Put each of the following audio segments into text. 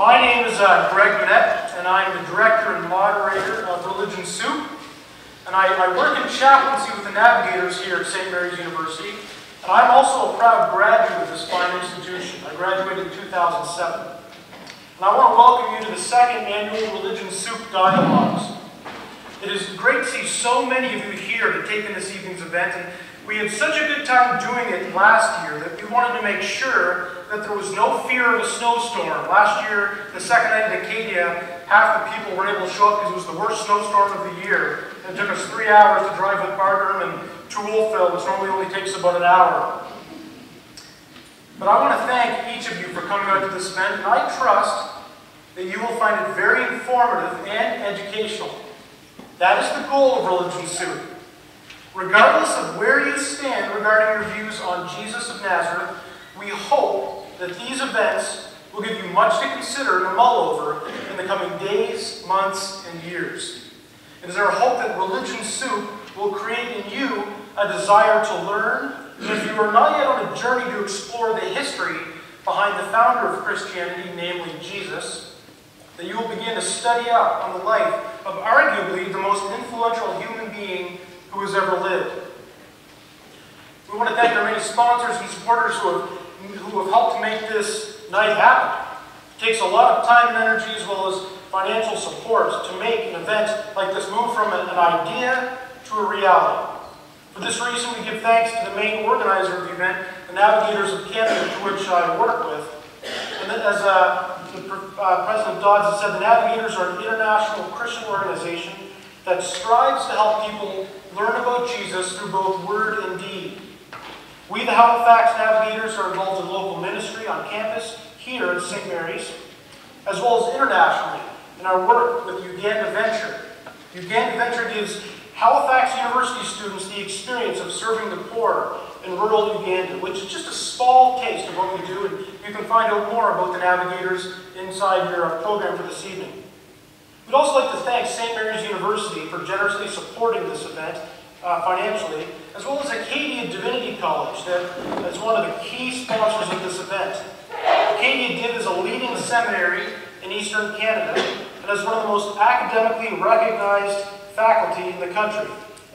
My name is Greg Manette, and I'm the director and moderator of Religion Soup. And I work in chaplaincy with the Navigators here at St. Mary's University. And I'm also a proud graduate of this fine institution. I graduated in 2007. And I want to welcome you to the second annual Religion Soup Dialogues. It is great to see so many of you here to take in this evening's event. And we had such a good time doing it last year that we wanted to make sure that there was no fear of a snowstorm. Last year, the second night in Acadia, half the people weren't able to show up because it was the worst snowstorm of the year. And it took us 3 hours to drive with Bartram to Wolfville, which normally only takes about an hour. But I want to thank each of you for coming out to this event, and I trust that you will find it very informative and educational. That is the goal of Religion Soup. Regardless of where you stand regarding your views on Jesus of Nazareth, we hope that these events will give you much to consider and mull over in the coming days, months, and years. It is our hope that Religion Soup will create in you a desire to learn, and if you are not yet on a journey to explore the history behind the founder of Christianity, namely Jesus, that you will begin to study up on the life of arguably the most influential human being who has ever lived. We want to thank our many sponsors and supporters who have helped make this night happen. It takes a lot of time and energy as well as financial support to make an event like this move from an idea to a reality. For this reason, we give thanks to the main organizer of the event, the Navigators of Canada, to which I work with. And as President Dodds has said, the Navigators are an international Christian organization that strives to help people learn about Jesus through both word and deed. We, the Halifax Navigators, are involved in local ministry on campus here at St. Mary's, as well as internationally in our work with Uganda Venture. Uganda Venture gives Halifax University students the experience of serving the poor in rural Uganda, which is just a small taste of what we do, and you can find out more about the Navigators inside your program for this evening. We'd also like to thank St. Mary's University for generously supporting this event financially, as well as Acadia Divinity College, that is one of the key sponsors of this event. Acadia Div is a leading seminary in Eastern Canada and is one of the most academically recognized faculty in the country.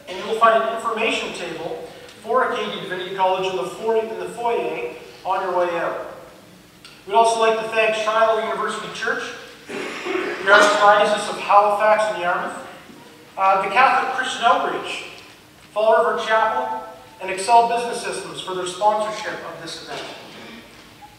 And you will find an information table for Acadia Divinity College in the foyer on your way out. We'd also like to thank Shiloh University Church, the Archdiocese of Halifax and Yarmouth, the Catholic Christian Outreach, Fall River Chapel, and Excel Business Systems for their sponsorship of this event.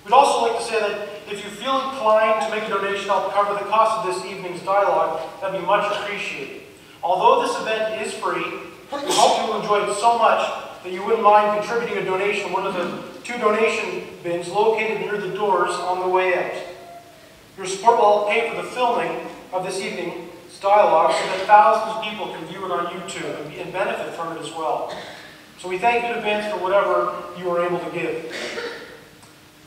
We'd also like to say that if you feel inclined to make a donation, I'll cover the cost of this evening's dialogue. That'd be much appreciated. Although this event is free, we hope you will enjoy it so much that you wouldn't mind contributing a donation in one of the 2 donation bins located near the doors on the way out. Your support will help pay for the filming of this evening's dialogue so that thousands of people can view it on YouTube and benefit from it as well. So we thank you in advance for whatever you are able to give.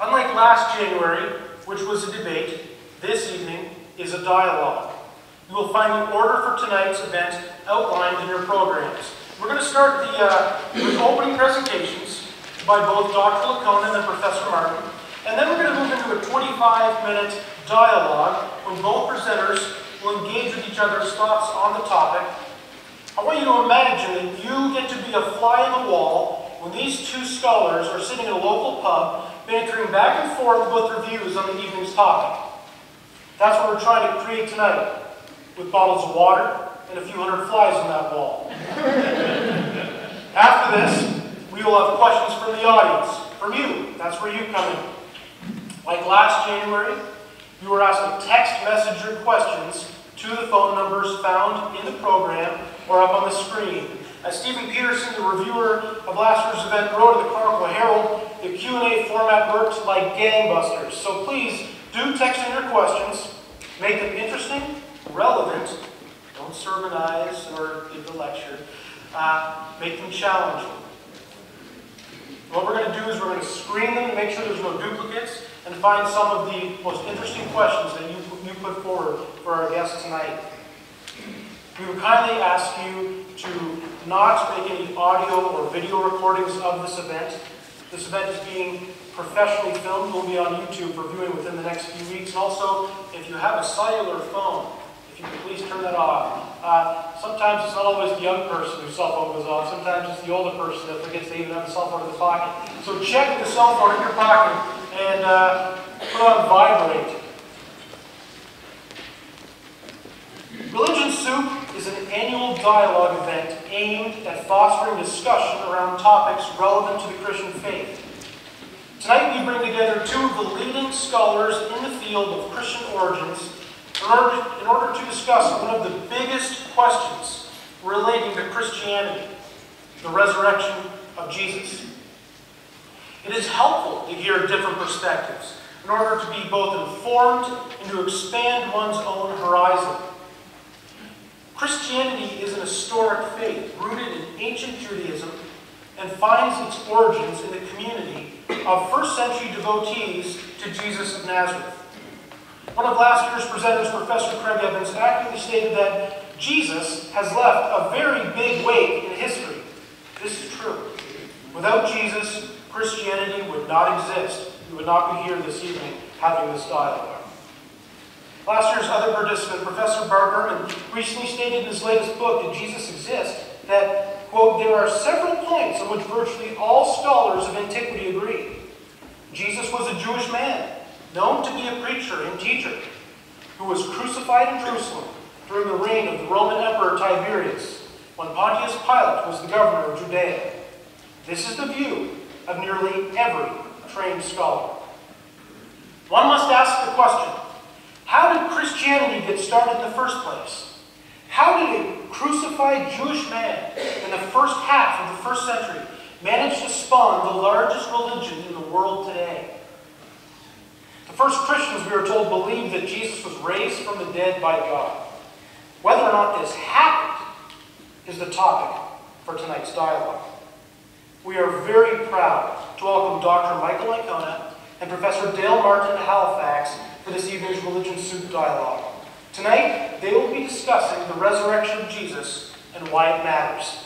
Unlike last January, which was a debate, this evening is a dialogue. You will find the order for tonight's event outlined in your programs. We're going to start with opening presentations by both Dr. Laconin and Professor Martin, and then we're going to move into a 25-minute dialogue when both presenters will engage with each other's thoughts on the topic. I want you to imagine that you get to be a fly in the wall when these 2 scholars are sitting in a local pub bantering back and forth about their views on the evening's topic. That's what we're trying to create tonight, with bottles of water and a few hundred flies on that wall. After this, we will have questions from the audience, from you. That's where you come in. Like last January, you were asked to text message your questions to the phone numbers found in the program or up on the screen. As Stephen Peterson, the reviewer of last year's event, wrote in the Chronicle Herald, the Q&A format works like gangbusters. So please do text in your questions. Make them interesting, relevant. Don't sermonize or give the lecture. Make them challenging. What we're going to do is we're going to screen them to make sure there's no duplicates and find some of the most interesting questions that you put forward for our guests tonight. We would kindly ask you to not make any audio or video recordings of this event. This event is being professionally filmed. Will be on YouTube for viewing within the next few weeks. And also, if you have a cellular phone, if you could please turn that off. Sometimes it's not always the young person whose cell phone goes off. Sometimes it's the older person that forgets they even have a cell phone in their pocket. So check the cell phone in your pocket and put on vibrate. Religion Soup is an annual dialogue event aimed at fostering discussion around topics relevant to the Christian faith. Tonight we bring together two of the leading scholars in the field of Christian origins in order to discuss one of the biggest questions relating to Christianity, the resurrection of Jesus. It is helpful to hear different perspectives in order to be both informed and to expand one's own horizon. Christianity is an historic faith rooted in ancient Judaism and finds its origins in the community of first-century devotees to Jesus of Nazareth. One of last year's presenters, Professor Craig Evans, accurately stated that Jesus has left a very big wake in history. This is true. Without Jesus, Christianity would not exist. We would not be here this evening having this dialogue. Last year's other participant, Professor Bart Ehrman, recently stated in his latest book, Did Jesus Exist?, that, quote, there are several points on which virtually all scholars of antiquity agree. Jesus was a Jewish man, known to be a preacher and teacher, who was crucified in Jerusalem during the reign of the Roman Emperor Tiberius, when Pontius Pilate was the governor of Judea. This is the view of nearly every trained scholar. One must ask the question, how did Christianity get started in the first place? How did a crucified Jewish man in the first half of the first century manage to spawn the largest religion in the world today? The first Christians, we are told, believed that Jesus was raised from the dead by God. Whether or not this happened is the topic for tonight's dialogue. We are very proud to welcome Dr. Michael Licona and Professor Dale Martin to Halifax for this evening's Religion Soup dialogue. Tonight, they will be discussing the resurrection of Jesus and why it matters.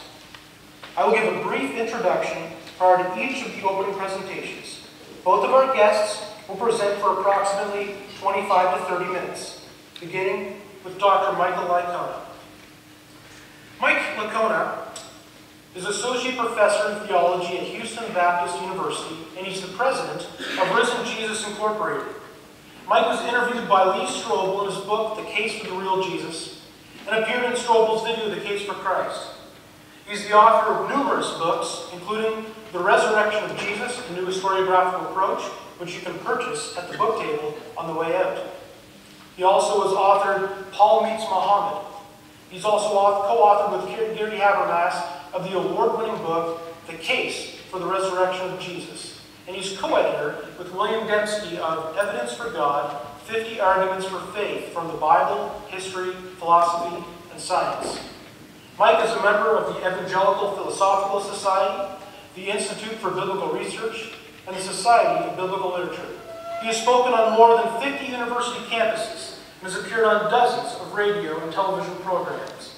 I will give a brief introduction prior to each of the opening presentations. Both of our guests will present for approximately 25 to 30 minutes, beginning with Dr. Michael Licona. Mike Licona is Associate Professor in Theology at Houston Baptist University, and he's the President of Risen Jesus Incorporated. Mike was interviewed by Lee Strobel in his book, The Case for the Real Jesus, and appeared in Strobel's video, The Case for Christ. He's the author of numerous books, including The Resurrection of Jesus, a new historiographical approach, which you can purchase at the book table on the way out. He also has authored Paul Meets Muhammad. He's also co-authored with Gary Habermas of the award-winning book, The Case for the Resurrection of Jesus. And he's co-editor with William Dembski of Evidence for God, 50 Arguments for Faith from the Bible, History, Philosophy, and Science. Mike is a member of the Evangelical Philosophical Society, the Institute for Biblical Research, and the Society of Biblical Literature. He has spoken on more than 50 university campuses and has appeared on dozens of radio and television programs.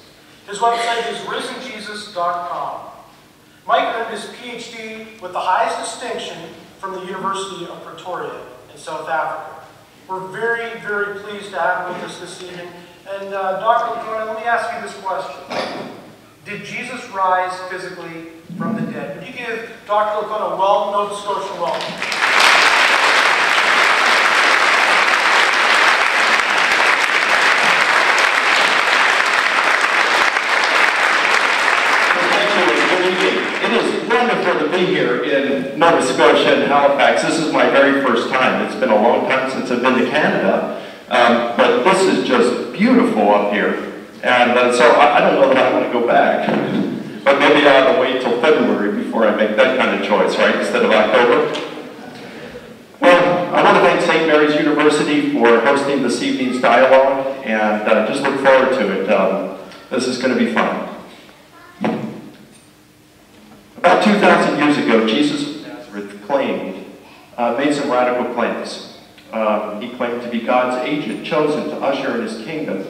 His website is risenjesus.com. Mike earned his PhD with the highest distinction from the University of Pretoria in South Africa. We're very, very pleased to have him with us this evening. And Dr. Licona, let me ask you this question. Did Jesus rise physically from the dead? Would you give Dr. Licona a welcome, Nova Scotian welcome? It is wonderful to be here in Nova Scotia and Halifax. This is my very first time. It's been a long time since I've been to Canada, but this is just beautiful up here. And so I don't know that I want to go back, but maybe I ought to wait till February before I make that kind of choice, right, instead of October. Well, I want to thank St. Mary's University for hosting this evening's dialogue, and just look forward to it. This is going to be fun. About 2,000 years ago, Jesus of Nazareth made some radical claims. He claimed to be God's agent, chosen to usher in his kingdom.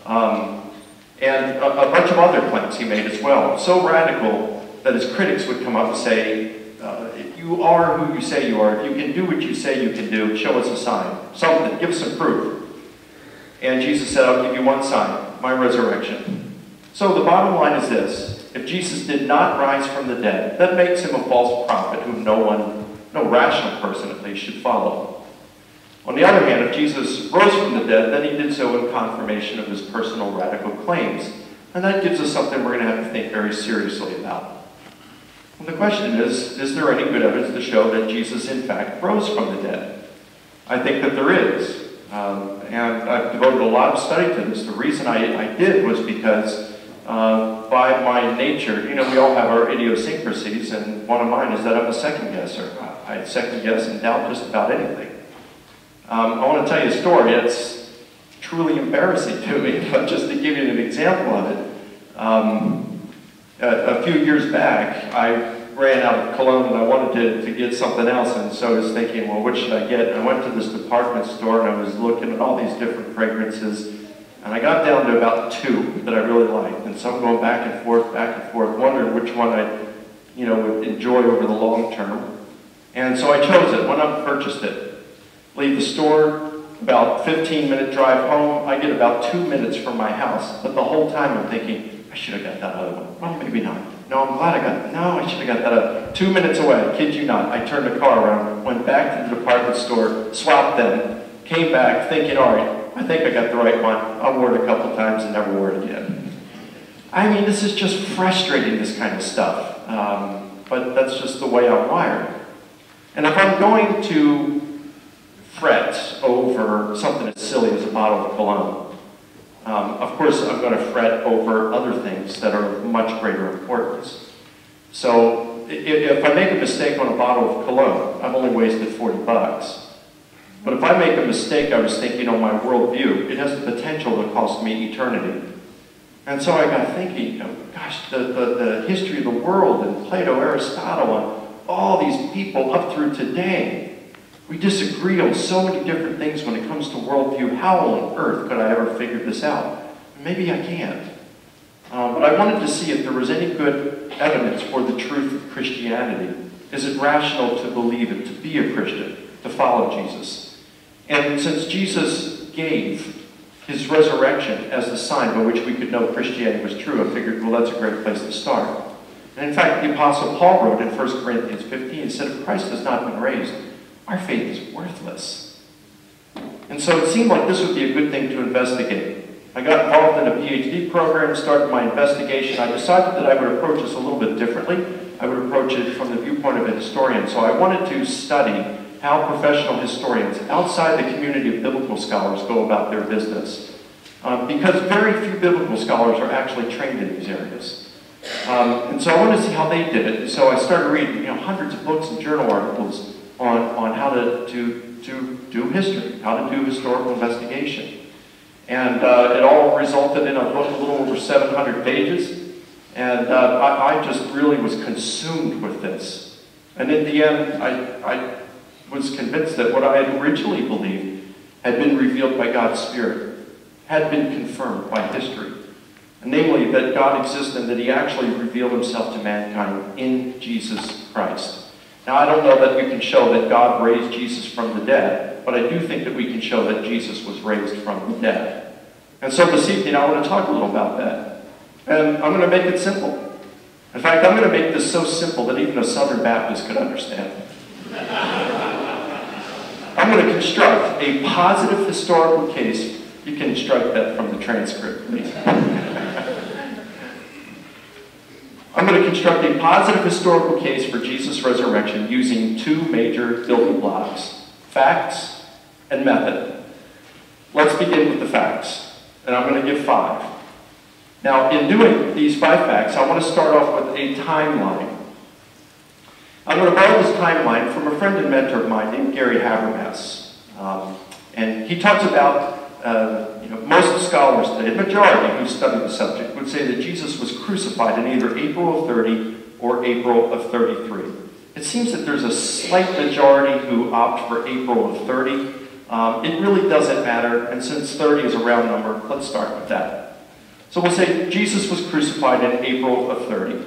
And a bunch of other claims he made as well. So radical that his critics would come up and say, you you are who you say you are, if you can do what you say you can do, show us a sign. Something. Give us some proof. And Jesus said, I'll give you one sign, my resurrection. So the bottom line is this. If Jesus did not rise from the dead, that makes him a false prophet whom no rational person at least, should follow. On the other hand, if Jesus rose from the dead, then he did so in confirmation of his personal radical claims. And that gives us something we're going to have to think very seriously about. And the question is there any good evidence to show that Jesus, in fact, rose from the dead? I think that there is. And I've devoted a lot of study to this. The reason I did was because by my nature, we all have our idiosyncrasies, and one of mine is that I'm a second guesser. I second guess and doubt just about anything. I want to tell you a story. It's truly embarrassing to me, but just to give you an example of it, a few years back, I ran out of cologne and I wanted to get something else, and so I was thinking, well, what should I get? And I went to this department store and I was looking at all these different fragrances, and I got down to about 2 that I really liked, and so I'm going back and forth, wondering which one I would enjoy over the long term. And so I chose it, went up and purchased it. Leave the store, about 15-minute drive home. I get about 2 minutes from my house, but the whole time I'm thinking, I should have got that other one. Well, maybe not. No, I'm glad I got it. No, I should have got that other. 2 minutes away, I kid you not. I turned the car around, went back to the department store, swapped them, came back thinking, all right, I think I got the right one. I'll wear it a couple times and never wear it again. I mean, this is just frustrating, this kind of stuff. But that's just the way I'm wired. And if I'm going to fret over something as silly as a bottle of cologne, of course I'm going to fret over other things that are of much greater importance. So if I make a mistake on a bottle of cologne, I've only wasted 40 bucks. But if I make a mistake, I was thinking on my worldview, it has the potential to cost me eternity. And so I got thinking, gosh, the history of the world and Plato, Aristotle, and all these people up through today, we disagree on so many different things when it comes to worldview. How on earth could I ever figure this out? Maybe I can't. But I wanted to see if there was any good evidence for the truth of Christianity. Is it rational to believe it, to be a Christian, to follow Jesus? And since Jesus gave his resurrection as the sign by which we could know Christianity was true, I figured, well, that's a great place to start. And in fact, the Apostle Paul wrote in 1 Corinthians 15, he said, if Christ has not been raised, our faith is worthless. And so it seemed like this would be a good thing to investigate. I got involved in a PhD program, started my investigation. I decided that I would approach this a little bit differently. I would approach it from the viewpoint of a historian. So I wanted to study how professional historians outside the community of biblical scholars go about their business. Because very few biblical scholars are actually trained in these areas. And so I wanted to see how they did it. And so I started reading hundreds of books and journal articles on how to do history, how to do historical investigation. And it all resulted in a book a little over 700 pages. And I just really was consumed with this. And in the end, I was convinced that what I had originally believed had been revealed by God's Spirit, had been confirmed by history. And namely, that God exists and that he actually revealed himself to mankind in Jesus Christ. Now, I don't know that we can show that God raised Jesus from the dead, but I do think that we can show that Jesus was raised from the dead. And so this evening, I want to talk a little about that. And I'm going to make it simple. In fact, I'm going to make this so simple that even a Southern Baptist could understand. I'm going to construct a positive historical case. You can strike that from the transcript, please. I'm going to construct a positive historical case for Jesus' resurrection using 2 major building blocks, facts and method. Let's begin with the facts, and I'm going to give 5. Now, in doing these 5 facts, I want to start off with a timeline. I'm going to borrow this timeline from a friend and mentor of mine named Gary Habermas. And he talks about, most scholars today, the majority who study the subject, would say that Jesus was crucified in either April of 30 or April of 33. It seems that there's a slight majority who opt for April of 30. It really doesn't matter, and since 30 is a round number, let's start with that. So we'll say Jesus was crucified in April of 30.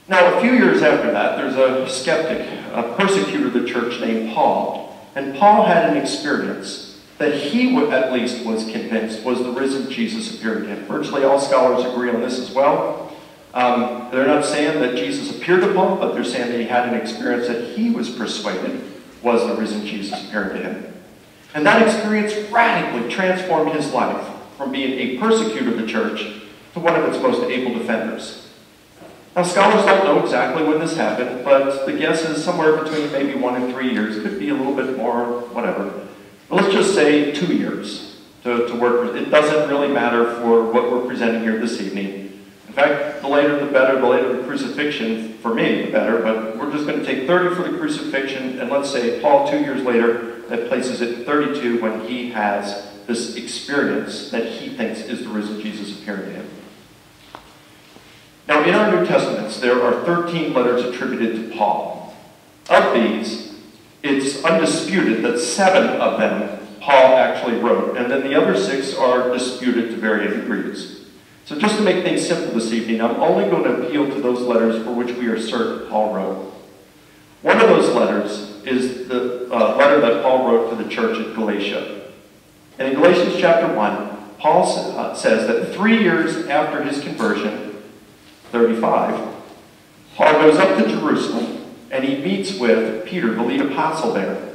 Now, a few years after that, there's a skeptic, a persecutor of the church named Paul. And Paul had an experience that he at least was convinced was the risen Jesus appeared to him. Virtually all scholars agree on this as well. They're not saying that Jesus appeared to Paul, but they're saying that he had an experience that he was persuaded was the risen Jesus appearing to him. And that experience radically transformed his life from being a persecutor of the church to one of its most able defenders. Now, scholars don't know exactly when this happened, but the guess is somewhere between maybe 1 and 3 years. Could be a little bit more, whatever. But let's just say 2 years to work with. It doesn't really matter for what we're presenting here this evening. In fact, the later the better, the later the crucifixion, for me, the better, but we're just going to take 30 for the crucifixion, and let's say Paul 2 years later, that places it at 32 when he has this experience that he thinks is the risen Jesus appearing to him. Now, in our New Testaments, there are 13 letters attributed to Paul. Of these, it's undisputed that 7 of them Paul actually wrote, and then the other 6 are disputed to varying degrees. So just to make things simple this evening, I'm only going to appeal to those letters for which we are certain Paul wrote. One of those letters is the letter that Paul wrote to the church at Galatia. And in Galatians chapter 1, Paul says that 3 years after his conversion, 35, Paul goes up to Jerusalem and he meets with Peter, the lead apostle there.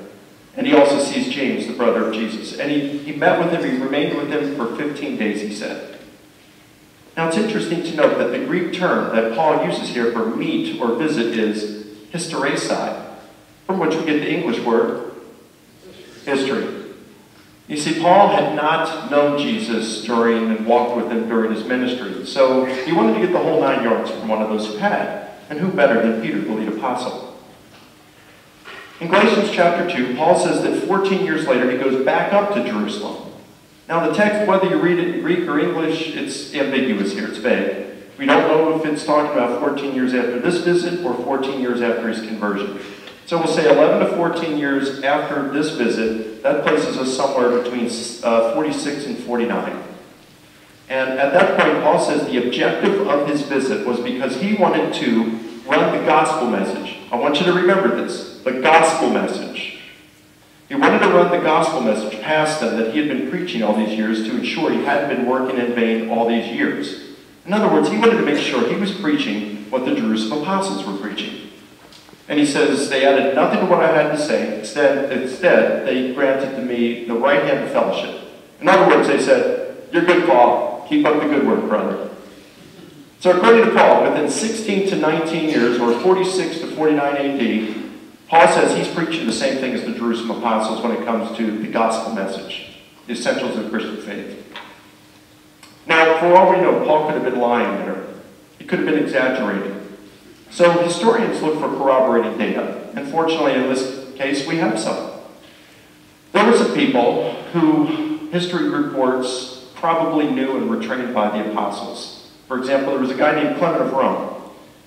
And he also sees James, the brother of Jesus. And he met with him, he remained with him for 15 days, he said. Now it's interesting to note that the Greek term that Paul uses here for meet or visit is hysteresis, from which we get the English word history. You see, Paul had not known Jesus during and walked with him during his ministry, so he wanted to get the whole 9 yards from one of those who had. And who better than Peter, the lead apostle? In Galatians chapter 2, Paul says that 14 years later he goes back up to Jerusalem. Now the text, whether you read it in Greek or English, it's ambiguous here, it's vague. We don't know if it's talking about 14 years after this visit or 14 years after his conversion. So we'll say 11 to 14 years after this visit. That places us somewhere between 46 and 49. And at that point, Paul says the objective of his visit was because he wanted to run the gospel message. I want you to remember this, the gospel message. He wanted to run the gospel message past them that he had been preaching all these years to ensure he hadn't been working in vain all these years. In other words, he wanted to make sure he was preaching what the Jerusalem apostles were preaching. And he says, they added nothing to what I had to say. Instead, they granted to me the right hand of fellowship. In other words, they said, you're good, Paul. Keep up the good work, brother. So according to Paul, within 16 to 19 years, or 46 to 49 AD, Paul says he's preaching the same thing as the Jerusalem apostles when it comes to the gospel message, the essentials of Christian faith. Now, for all we know, Paul could have been lying there. He could have been exaggerating. So historians look for corroborating data, and fortunately in this case we have some. There were some people who history reports probably knew and were trained by the apostles. For example, there was a guy named Clement of Rome,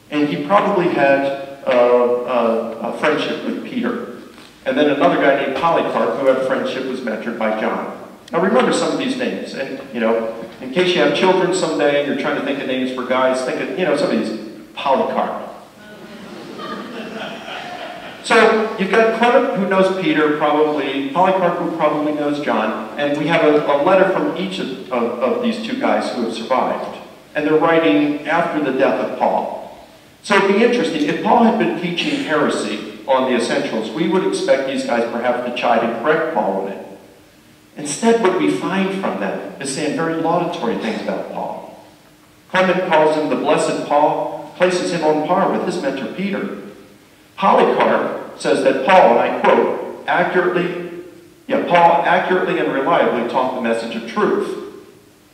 and he probably had a friendship with Peter. And then another guy named Polycarp, who had a friendship, was mentored by John. Now remember some of these names, and in case you have children someday and you're trying to think of names for guys, think of some of these. Polycarp. So you've got Clement, who knows Peter, probably, Polycarp, who probably knows John, and we have a letter from each of these 2 guys who have survived. And they're writing after the death of Paul. So it'd be interesting, if Paul had been teaching heresy on the essentials, we would expect these guys perhaps to chide and correct Paul on it. Instead, what we find from them is saying very laudatory things about Paul. Clement calls him the blessed Paul, places him on par with his mentor Peter. Polycarp says that Paul, and I quote, Paul accurately and reliably taught the message of truth.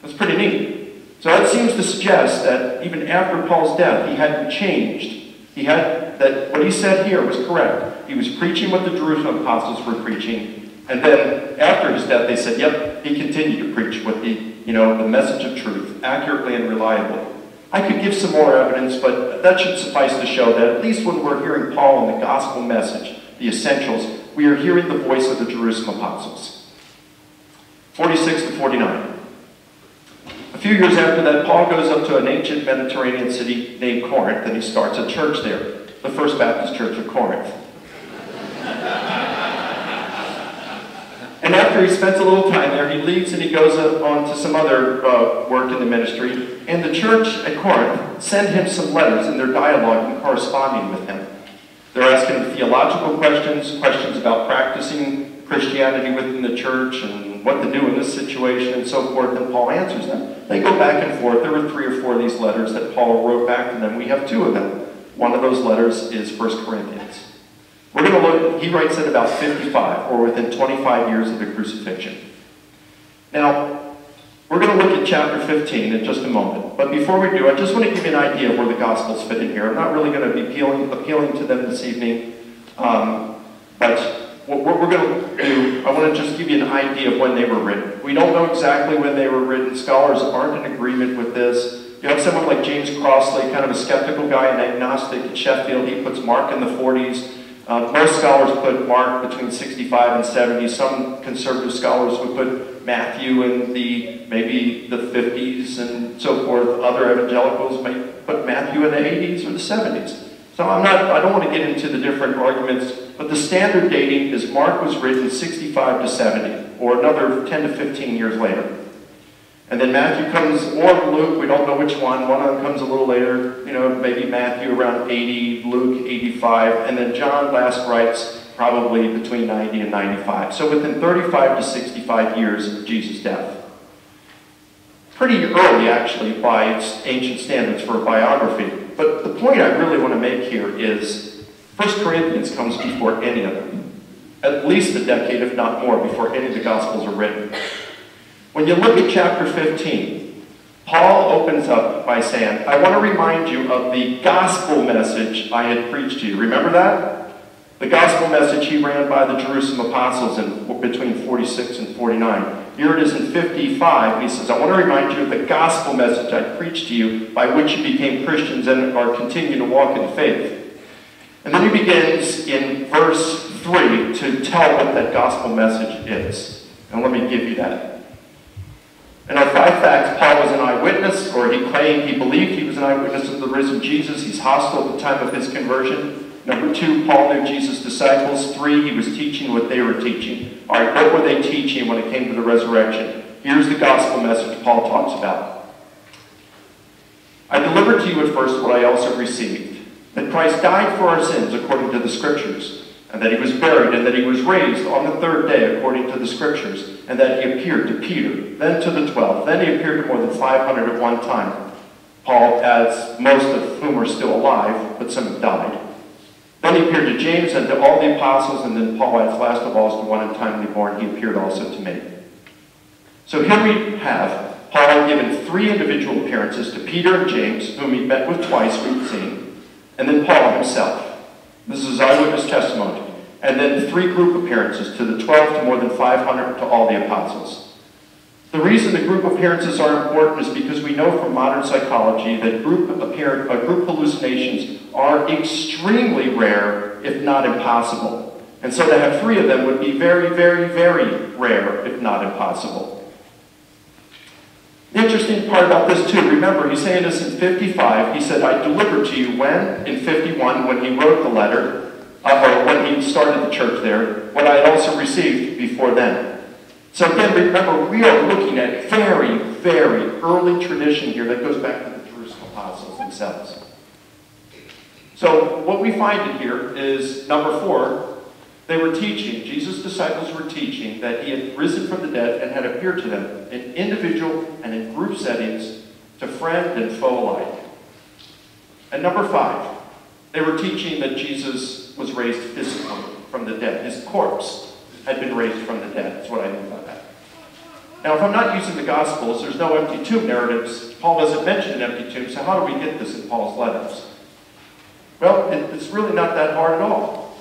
That's pretty neat. So that seems to suggest that even after Paul's death, he hadn't changed. What he said here was correct. He was preaching what the Jerusalem apostles were preaching, and then after his death, they said, yep, he continued to preach what the message of truth, accurately and reliably. I could give some more evidence, but that should suffice to show that at least when we're hearing Paul in the gospel message, the essentials, we are hearing the voice of the Jerusalem apostles. 46 to 49. A few years after that, Paul goes up to an ancient Mediterranean city named Corinth, and he starts a church there, the First Baptist Church of Corinth. And after he spends a little time there, he leaves and he goes on to some other work in the ministry. And the church at Corinth sent him some letters, and they're dialoguing, corresponding with him. They're asking him theological questions, questions about practicing Christianity within the church and what to do in this situation and so forth, and Paul answers them. They go back and forth. There were 3 or 4 of these letters that Paul wrote back to them. We have 2 of them. One of those letters is 1 Corinthians. We're going to look, he writes at about 55, or within 25 years of the crucifixion. Now, we're going to look at chapter 15 in just a moment. But before we do, I just want to give you an idea of where the Gospels fit in here. I'm not really going to be appealing to them this evening. But what we're going to do, I want to just give you an idea of when they were written. We don't know exactly when they were written. Scholars aren't in agreement with this. You have someone like James Crossley, kind of a skeptical guy, an agnostic at Sheffield. He puts Mark in the 40s. Most scholars put Mark between 65 and 70. Some conservative scholars would put Matthew in maybe the 50s and so forth. Other evangelicals may put Matthew in the 80s or the 70s. So I don't want to get into the different arguments, but the standard dating is Mark was written 65 to 70, or another 10 to 15 years later. And then Matthew comes, or Luke, we don't know which one. One of them comes a little later, maybe Matthew around 80, Luke 85, and then John last writes probably between 90 and 95. So within 35 to 65 years of Jesus' death. Pretty early, actually, by ancient standards for a biography. But the point I really want to make here is 1 Corinthians comes before any of them. At least a decade, if not more, before any of the Gospels are written. When you look at chapter 15, Paul opens up by saying, I want to remind you of the gospel message I had preached to you. Remember that? The gospel message he ran by the Jerusalem apostles in between 46 and 49. Here it is in 55, and he says, I want to remind you of the gospel message I preached to you, by which you became Christians and are continuing to walk in faith. And then he begins in verse 3 to tell what that gospel message is. And let me give you that. And our 5 facts: Paul was an eyewitness, or he claimed, he believed he was an eyewitness of the risen Jesus. He's hostile at the time of his conversion. Number 2, Paul knew Jesus' disciples. 3, he was teaching what they were teaching. All right, what were they teaching when it came to the resurrection? Here's the gospel message Paul talks about. I delivered to you at first what I also received, that Christ died for our sins according to the Scriptures, and that he was buried, and that he was raised on the 3rd day according to the Scriptures, and that he appeared to Peter, then to the 12. Then he appeared to more than 500 at one time. Paul adds, most of whom are still alive, but some have died. Then he appeared to James and to all the apostles, and then Paul adds, last of all, as the one untimely born, he appeared also to me. So here we have Paul given 3 individual appearances to Peter and James, whom he met with twice, we've seen, and then Paul himself. This is eyewitness testimony. And then 3 group appearances, to the 12, to more than 500, to all the apostles. The reason the group appearances are important is because we know from modern psychology that group hallucinations are extremely rare, if not impossible. And so to have 3 of them would be very, very, very rare, if not impossible. The interesting part about this too, remember, he's saying this in 55. He said, I delivered to you when? In 51, when he wrote the letter, or when he started the church there, what I had also received before then. So again, remember, we are looking at very, very early tradition here that goes back to the Jerusalem apostles themselves. So what we find in here is, number 4, they were teaching, Jesus' disciples were teaching that he had risen from the dead and had appeared to them in individual and in group settings to friend and foe alike. And number 5, they were teaching that Jesus was raised physically from the dead. His corpse had been raised from the dead. That's what I mean by that. Now, if I'm not using the Gospels, there's no empty tomb narratives. Paul doesn't mention an empty tomb, so how do we get this in Paul's letters? Well, it's really not that hard at all.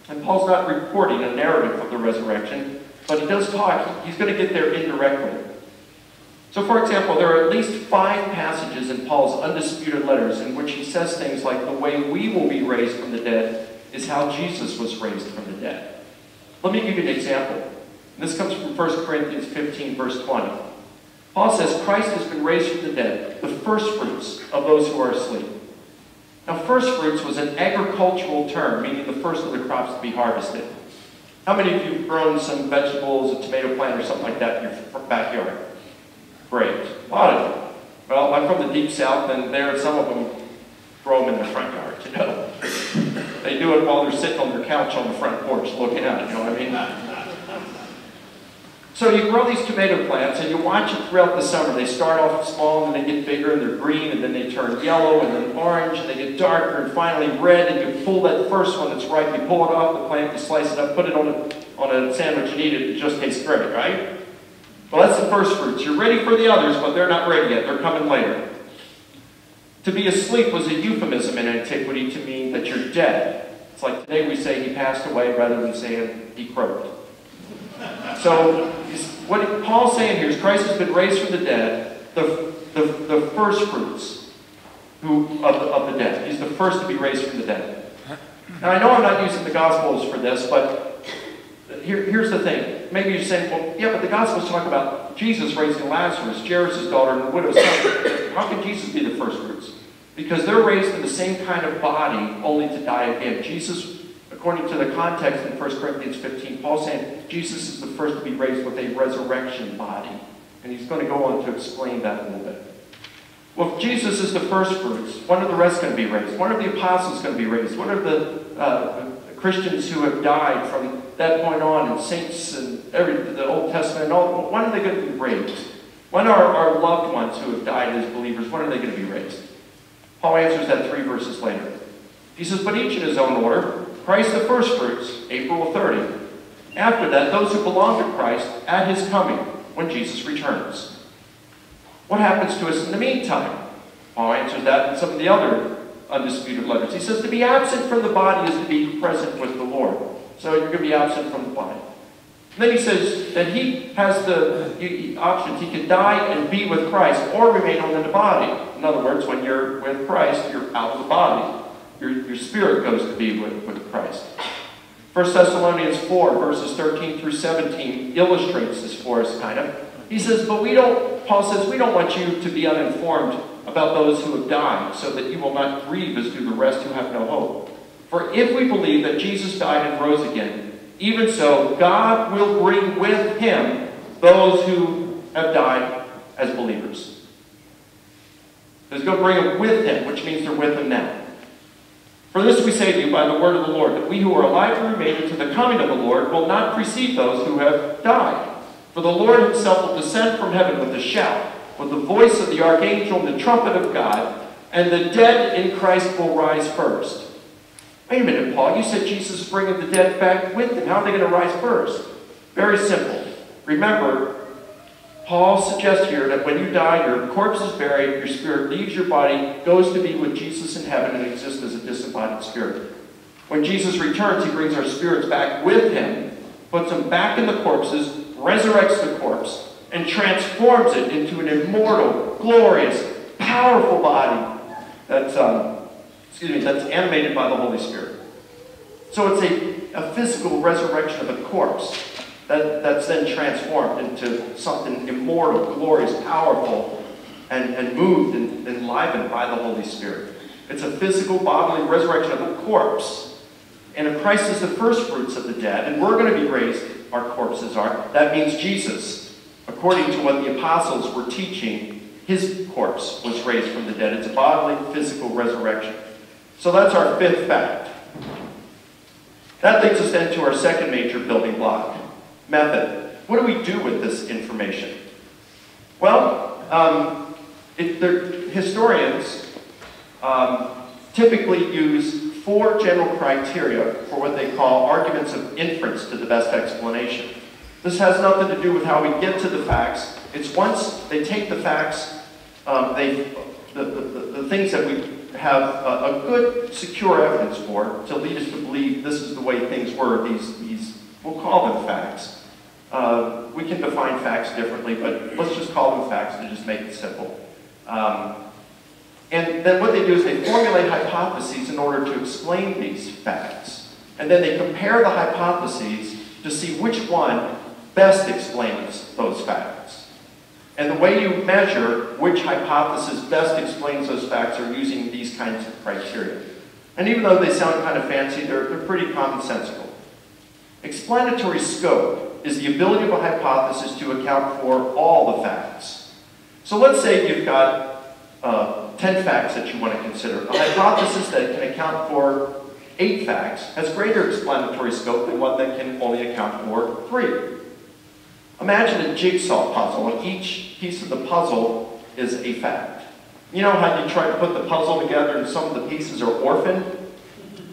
And Paul's not reporting a narrative of the resurrection, but he does talk. He's going to get there indirectly. So, for example, there are at least 5 passages in Paul's undisputed letters in which he says things like, the way we will be raised from the dead is how Jesus was raised from the dead. Let me give you an example. This comes from 1 Corinthians 15, verse 20. Paul says Christ has been raised from the dead, the first fruits of those who are asleep. Now, first fruits was an agricultural term, meaning the first of the crops to be harvested. How many of you have grown some vegetables, a tomato plant or something like that in your backyard? Great. A lot of you. Well, I'm from the deep south, and there some of them grow them in their front yard, you know. They do it while they're sitting on their couch on the front porch looking at it, you know what I mean? So you grow these tomato plants, and you watch it throughout the summer. They start off small, and then they get bigger, and they're green, and then they turn yellow, and then orange, and they get darker, and finally red, and you pull that first one that's ripe, you pull it off the plant, you slice it up, put it on a sandwich, and eat it. It just tastes great, right? Well, that's the first fruits. You're ready for the others, but they're not ready yet. They're coming later. To be asleep was a euphemism in antiquity to mean that you're dead. It's like today we say he passed away rather than saying he croaked. So what Paul's saying here is Christ has been raised from the dead, the first fruits of the dead. He's the first to be raised from the dead. Now, I know I'm not using the Gospels for this, but here's the thing. Maybe you're saying, well, yeah, but the Gospels talk about Jesus raising Lazarus, Jairus' daughter, and the widow's son. How can Jesus be the first fruits? Because they're raised in the same kind of body, only to die again. Jesus, according to the context in 1 Corinthians 15, Paul's saying Jesus is the first to be raised with a resurrection body. And he's going to go on to explain that a little bit. Well, if Jesus is the first fruits, when are the rest going to be raised? When are the apostles going to be raised? When are the Christians who have died from that point on, and saints and the Old Testament, and all, when are they going to be raised? When are our loved ones who have died as believers, when are they going to be raised? Paul answers that 3 verses later. He says, but each in his own order. Christ the first fruits, April 30. After that, those who belong to Christ at his coming, when Jesus returns. What happens to us in the meantime? Paul answers that in some of the other undisputed letters. He says to be absent from the body is to be present with the Lord. So you're going to be absent from the body. And then he says that he has the options. He can die and be with Christ or remain on the body. In other words, when you're with Christ, you're out of the body. Your spirit goes to be with Christ. 1 Thessalonians 4, verses 13 through 17 illustrates this for us, kind of. He says, Paul says, we don't want you to be uninformed about those who have died, so that you will not grieve as do the rest who have no hope. For if we believe that Jesus died and rose again, even so, God will bring with him those who have died as believers. He's going to bring them with him, which means they're with him now. For this we say to you by the word of the Lord, that we who are alive and remain unto the coming of the Lord will not precede those who have died. For the Lord himself will descend from heaven with a shout, with the voice of the archangel and the trumpet of God, and the dead in Christ will rise first. Wait a minute, Paul, you said Jesus is bringing the dead back with him. How are they going to rise first? Very simple. Remember, Paul suggests here that when you die, your corpse is buried, your spirit leaves your body, goes to be with Jesus in heaven, and exists as a disembodied spirit. When Jesus returns, he brings our spirits back with him, puts them back in the corpses, resurrects the corpse, and transforms it into an immortal, glorious, powerful body that's animated by the Holy Spirit. So it's a physical resurrection of a corpse that's then transformed into something immortal, glorious, powerful, and moved and enlivened by the Holy Spirit. It's a physical, bodily resurrection of a corpse. And if Christ is the first fruits of the dead, and we're going to be raised, our corpses are, that means Jesus, according to what the apostles were teaching, his corpse was raised from the dead. It's a bodily, physical resurrection. So that's our fifth fact. That leads us then to our second major building block, method. What do we do with this information? Well, historians typically use 4 general criteria for what they call arguments of inference to the best explanation. This has nothing to do with how we get to the facts. It's once they take the facts, the things that we have a good, secure evidence for to lead us to believe this is the way things were. These we'll call them facts. We can define facts differently, but let's just call them facts to just make it simple. And then what they do is they formulate hypotheses in order to explain these facts. And then they compare the hypotheses to see which one best explains those facts. And the way you measure which hypothesis best explains those facts are using these kinds of criteria. And even though they sound kind of fancy, they're pretty commonsensical. Explanatory scope is the ability of a hypothesis to account for all the facts. So let's say you've got 10 facts that you want to consider. A hypothesis that can account for 8 facts has greater explanatory scope than one that can only account for 3. Imagine a jigsaw puzzle, and each piece of the puzzle is a fact. You know how you try to put the puzzle together and some of the pieces are orphaned?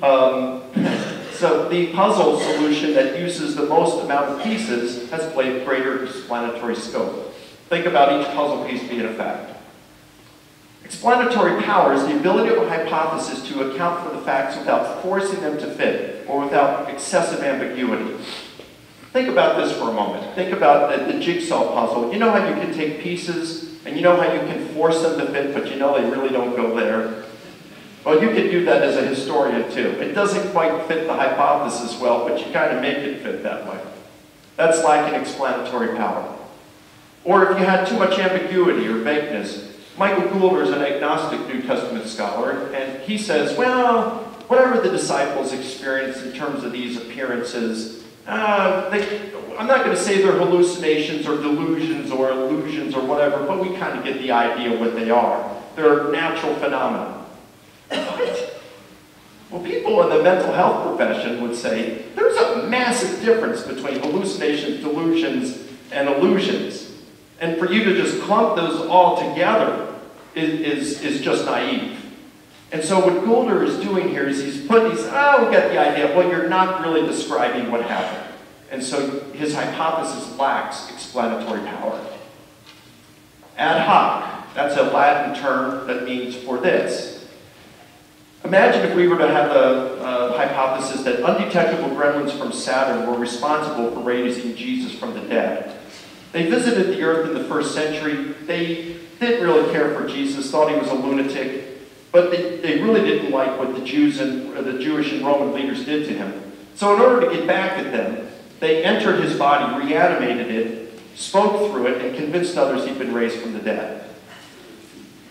So the puzzle solution that uses the most amount of pieces has greater explanatory scope. Think about each puzzle piece being a fact. Explanatory power is the ability of a hypothesis to account for the facts without forcing them to fit or without excessive ambiguity. Think about this for a moment. Think about the jigsaw puzzle. You know how you can take pieces and you know how you can force them to fit, but you know they really don't go there? Well, you can do that as a historian too. It doesn't quite fit the hypothesis well, but you kind of make it fit that way. That's lacking explanatory power. Or if you had too much ambiguity or vagueness, Michael Goulder is an agnostic New Testament scholar, and he says, well, whatever the disciples experienced in terms of these appearances, I'm not going to say they're hallucinations or delusions or illusions or whatever, but we kind of get the idea of what they are. They're natural phenomena. What? Well, people in the mental health profession would say there's a massive difference between hallucinations, delusions, and illusions. And for you to just clump those all together is just naive. And so what Goulder is doing here is he's we get the idea, well, you're not really describing what happened. And so his hypothesis lacks explanatory power. Ad hoc, that's a Latin term that means for this. Imagine if we were to have the hypothesis that undetectable gremlins from Saturn were responsible for raising Jesus from the dead. They visited the earth in the 1st century. They didn't really care for Jesus, thought he was a lunatic, but they really didn't like what the Jews and the Jewish and Roman leaders did to him. So in order to get back at them, they entered his body, reanimated it, spoke through it, and convinced others he'd been raised from the dead.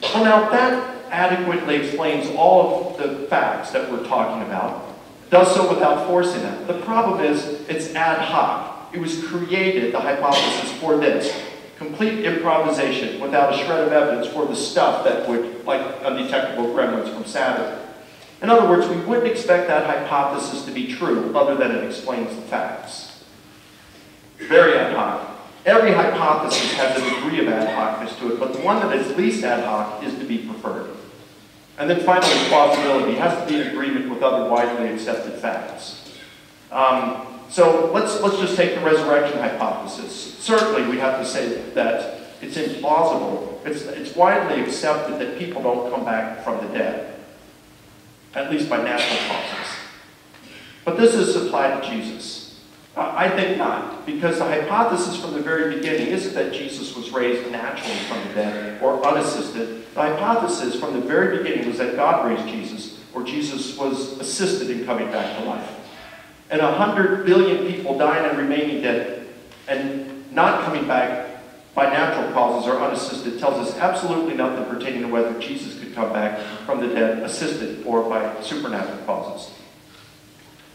Well, now that adequately explains all of the facts that we're talking about, does so without forcing them. The problem is it's ad hoc. It was created, the hypothesis, for this. Complete improvisation without a shred of evidence for the stuff that would, like undetectable gremlins from Saturn. In other words, we wouldn't expect that hypothesis to be true other than it explains the facts. Very ad hoc. Every hypothesis has a degree of ad hocness to it, but the one that is least ad hoc is to be preferred. And then finally, plausibility. It has to be in agreement with other widely accepted facts. So let's just take the resurrection hypothesis. Certainly, we have to say that it's implausible. It's widely accepted that people don't come back from the dead, at least by natural causes. But this is applied to Jesus. I think not, because the hypothesis from the very beginning isn't that Jesus was raised naturally from the dead or unassisted. The hypothesis from the very beginning was that God raised Jesus, or Jesus was assisted in coming back to life. And 100 billion people dying and remaining dead and not coming back by natural causes or unassisted tells us absolutely nothing pertaining to whether Jesus could come back from the dead assisted or by supernatural causes.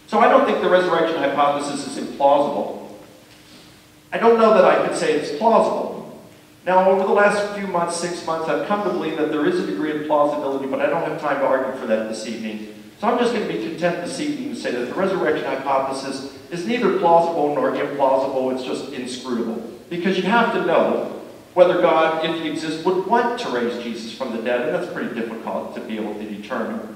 So I don't think the resurrection hypothesis is implausible. I don't know that I could say it's plausible. Now, over the last few months, 6 months, I've come to believe that there is a degree of plausibility, but I don't have time to argue for that this evening. So I'm just going to be content this evening to say that the resurrection hypothesis is neither plausible nor implausible, it's just inscrutable. Because you have to know whether God, if he exists, would want to raise Jesus from the dead, and that's pretty difficult to be able to determine.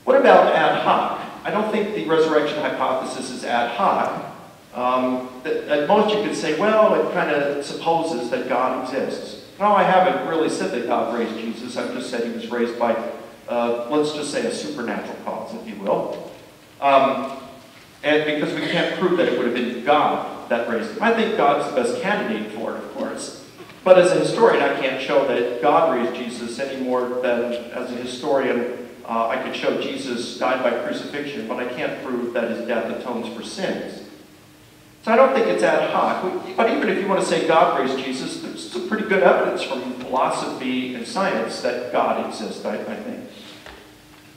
What about ad hoc? I don't think the resurrection hypothesis is ad hoc. At most you could say, well, it kind of supposes that God exists. No, I haven't really said that God raised Jesus. I've just said he was raised by let's just say a supernatural cause, if you will. And because we can't prove that it would have been God that raised him. I think God's the best candidate for it, of course. But as a historian, I can't show that God raised Jesus any more than as a historian I could show Jesus died by crucifixion, but I can't prove that his death atones for sins. So I don't think it's ad hoc. But even if you want to say God raised Jesus, is some pretty good evidence from philosophy and science that God exists, I think.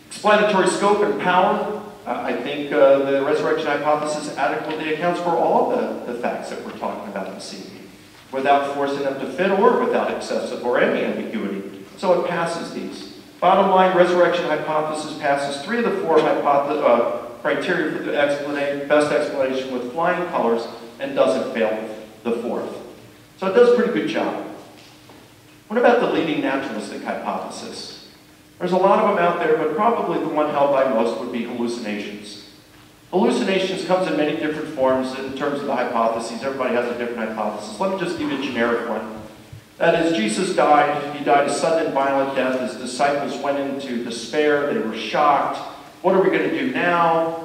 Explanatory scope and power. I think the resurrection hypothesis adequately accounts for all the facts that we're talking about this evening, without forcing them to fit or without excessive or any ambiguity. So it passes these. Bottom line, resurrection hypothesis passes 3 of the 4 criteria for the best explanation with flying colors and doesn't fail the 4th. So it does a pretty good job. What about the leading naturalistic hypothesis? There's a lot of them out there, but probably the one held by most would be hallucinations. Hallucinations comes in many different forms in terms of the hypotheses. Everybody has a different hypothesis. Let me just give you a generic one. That is, Jesus died. He died a sudden and violent death. His disciples went into despair. They were shocked. What are we going to do now?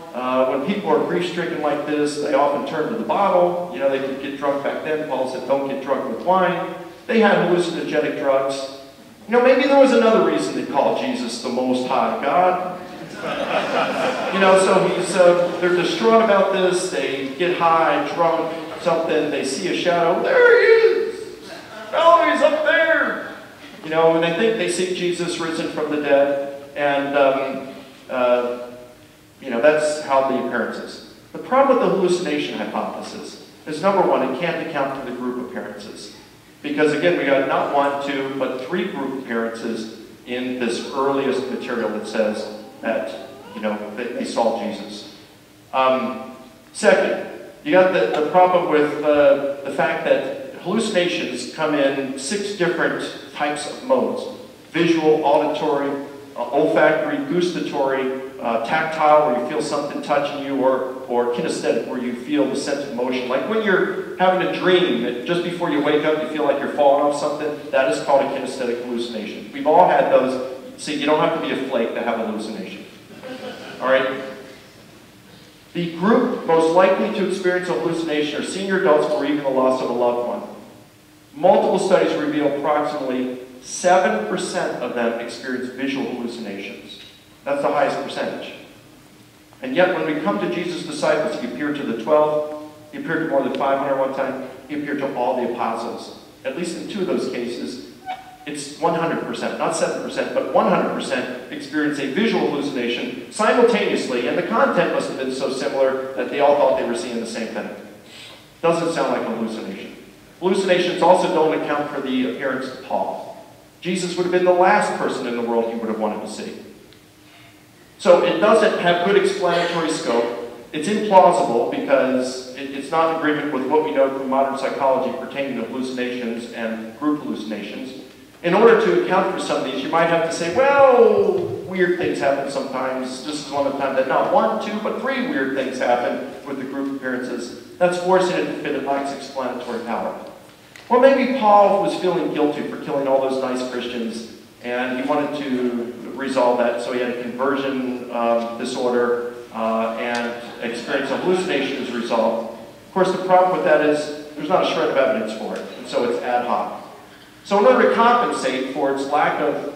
When people are grief-stricken like this, they often turn to the bottle. You know, they could get drunk back then. Paul said, don't get drunk with wine. They had hallucinogenic drugs. You know, maybe there was another reason they called Jesus the Most High God. You know, so they're distraught about this. They get high, drunk, something. They see a shadow. There he is. Oh, he's up there. You know, and they think they see Jesus risen from the dead. And, you know, that's how the appearance is. The problem with the hallucination hypothesis is, number one, it can't account for the group appearances. Because again, we got not 1, 2, but 3 group appearances in this earliest material that says that, you know, that they saw Jesus. Second, you got the problem with the fact that hallucinations come in 6 different types of modes: visual, auditory, olfactory, gustatory, tactile, where you feel something touching you, or kinesthetic, where you feel the sense of motion. Like when you're having a dream, that just before you wake up, you feel like you're falling off something. That is called a kinesthetic hallucination. We've all had those. See, you don't have to be a flake to have a hallucination. All right? The group most likely to experience a hallucination are senior adults or even the loss of a loved one. Multiple studies reveal approximately 7% of them experience visual hallucinations. That's the highest percentage. And yet, when we come to Jesus' disciples, he appeared to the 12, he appeared to more than 500 one time, he appeared to all the apostles. At least in 2 of those cases, it's 100%, not 7%, but 100% experience a visual hallucination simultaneously, and the content must have been so similar that they all thought they were seeing the same thing. Doesn't sound like a hallucination. Hallucinations also don't account for the appearance of Paul. Jesus would have been the last person in the world he would have wanted to see. So it doesn't have good explanatory scope. It's implausible because it's not in agreement with what we know from modern psychology pertaining to hallucinations and group hallucinations. In order to account for some of these, you might have to say, well, weird things happen sometimes. This is one of the times that not 1, 2, but 3 weird things happen with the group appearances. That's forcing it to fit. It lacks explanatory power. Or maybe Paul was feeling guilty for killing all those nice Christians, and he wanted to resolve that, so he had a conversion disorder and experienced a hallucination as a result. Of course, the problem with that is there's not a shred of evidence for it, and so it's ad hoc. So in order to compensate for its lack of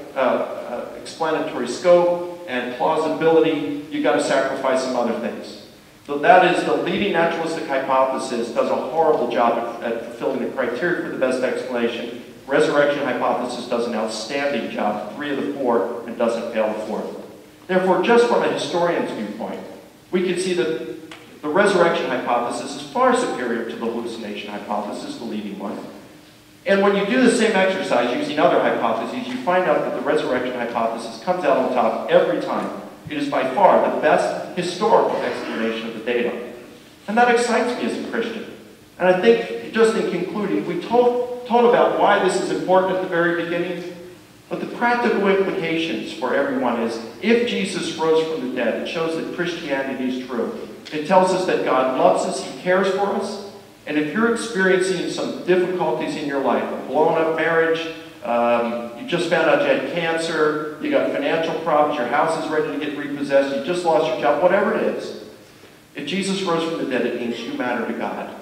explanatory scope and plausibility, you've got to sacrifice some other things. So that is, the leading naturalistic hypothesis does a horrible job at fulfilling the criteria for the best explanation. Resurrection hypothesis does an outstanding job, 3 of the 4, and doesn't fail the 4th. Therefore, just from a historian's viewpoint, we can see that the resurrection hypothesis is far superior to the hallucination hypothesis, the leading one. And when you do the same exercise using other hypotheses, you find out that the resurrection hypothesis comes out on top every time. It is by far the best historical explanation of the data. And that excites me as a Christian. And I think, just in concluding, we told about why this is important at the very beginning, but the practical implications for everyone is, if Jesus rose from the dead, it shows that Christianity is true. It tells us that God loves us, he cares for us, and if you're experiencing some difficulties in your life, a blown-up marriage, you just found out you had cancer, you got financial problems, your house is ready to get repossessed, you just lost your job, whatever it is, if Jesus rose from the dead, it means you matter to God.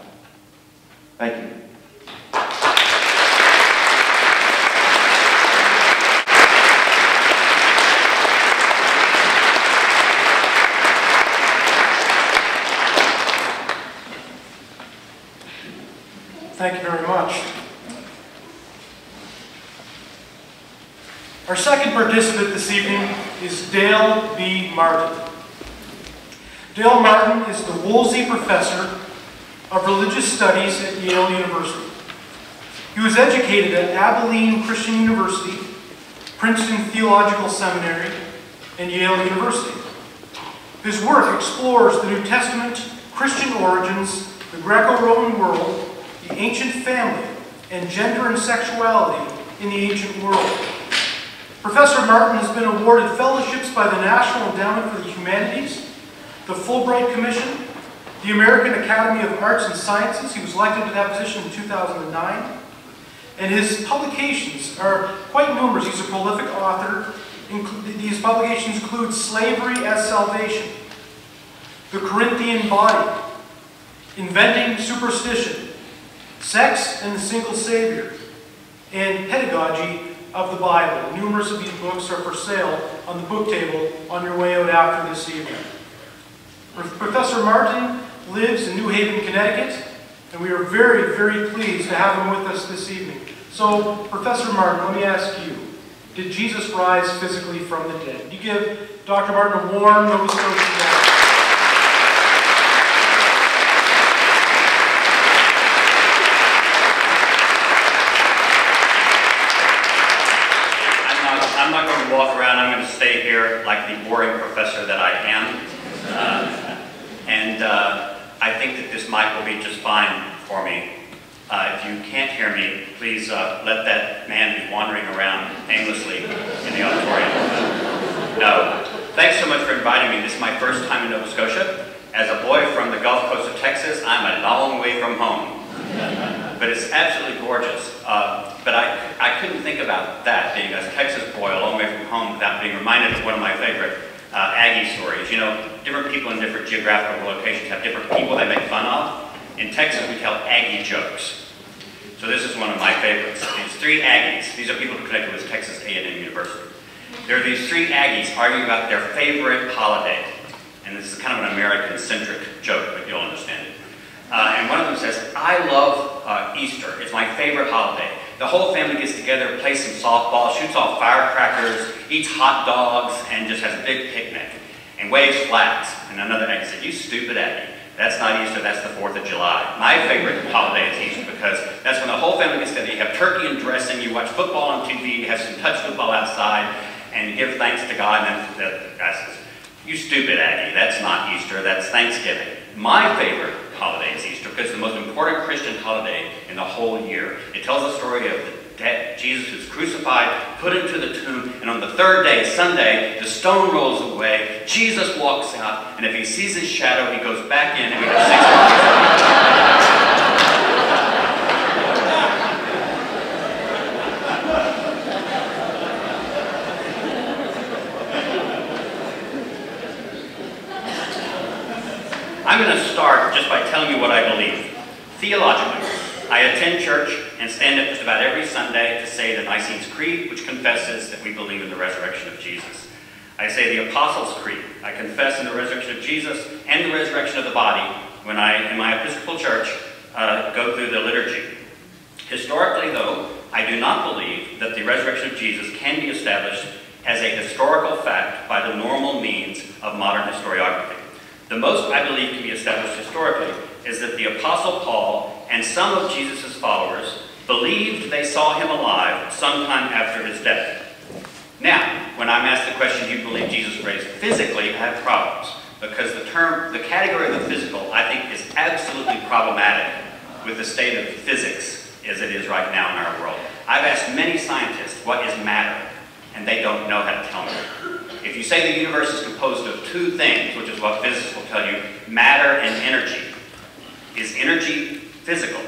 Thank you. Thank you very much. Our second participant this evening is Dale B. Martin. Dale Martin is the Woolsey Professor of Religious Studies at Yale University. He was educated at Abilene Christian University, Princeton Theological Seminary, and Yale University. His work explores the New Testament, Christian origins, the Greco-Roman world, the ancient family, and gender and sexuality in the ancient world. Professor Martin has been awarded fellowships by the National Endowment for the Humanities, the Fulbright Commission, the American Academy of Arts and Sciences. He was elected to that position in 2009. And his publications are quite numerous. He's a prolific author. These publications include Slavery as Salvation, The Corinthian Body, Inventing Superstition, Sex and the Single Savior, and Pedagogy of the Bible. Numerous of these books are for sale on the book table on your way out after this evening. Professor Martin lives in New Haven, Connecticut, and we are very, very pleased to have him with us this evening. So, Professor Martin, let me ask you, did Jesus rise physically from the dead? You give Dr. Martin a warm Nova Scotia. I'm not going to walk around. I'm going to stay here like the boring professor that I am. I think that this mic will be just fine for me. If you can't hear me, please let that man be wandering around aimlessly in the auditorium. No. Thanks so much for inviting me. This is my first time in Nova Scotia. As a boy from the Gulf Coast of Texas, I'm a long way from home. But it's absolutely gorgeous. But I couldn't think about that, being a Texas boy a long way from home, without being reminded of one of my favorite Aggie stories. You know, different people in different geographical locations have different people they make fun of. In Texas, we tell Aggie jokes. So this is one of my favorites. These three Aggies, these are people who connected with Texas A&M University. There are these three Aggies arguing about their favorite holiday. And this is kind of an American-centric joke, but you'll understand it. And one of them says, I love Easter. It's my favorite holiday. The whole family gets together, plays some softball, shoots off firecrackers, eats hot dogs, and just has a big picnic, and waves flags. And another Aggie said, you stupid Aggie. That's not Easter, that's the 4th of July. My favorite holiday is Easter because that's when the whole family gets together. You have turkey and dressing, you watch football on TV, you have some touch football outside, and you give thanks to God, and then the guy says, you stupid Aggie, that's not Easter, that's Thanksgiving. My favorite holiday is Easter because it's the most important Christian holiday in the whole year. It tells the story of the dead Jesus who's crucified, put into the tomb, and on the third day, Sunday, the stone rolls away, Jesus walks out, and if he sees his shadow, he goes back in and we have 6 I'm going to start just by telling you what I believe. Theologically, I attend church and stand up just about every Sunday to say the Nicene Creed, which confesses that we believe in the resurrection of Jesus. I say the Apostles' Creed. I confess in the resurrection of Jesus and the resurrection of the body when I, in my Episcopal church, go through the liturgy. Historically, though, I do not believe that the resurrection of Jesus can be established as a historical fact by the normal means of modern historiography. The most I believe can be established historically is that the Apostle Paul and some of Jesus' followers believed they saw him alive sometime after his death. Now, when I'm asked the question, do you believe Jesus raised physically, I have problems. Because the category of the physical, I think, is absolutely problematic with the state of physics as it is right now in our world. I've asked many scientists, what is matter? And they don't know how to tell me. If you say the universe is composed of two things, which is what physicists will tell you, matter and energy, is energy physical?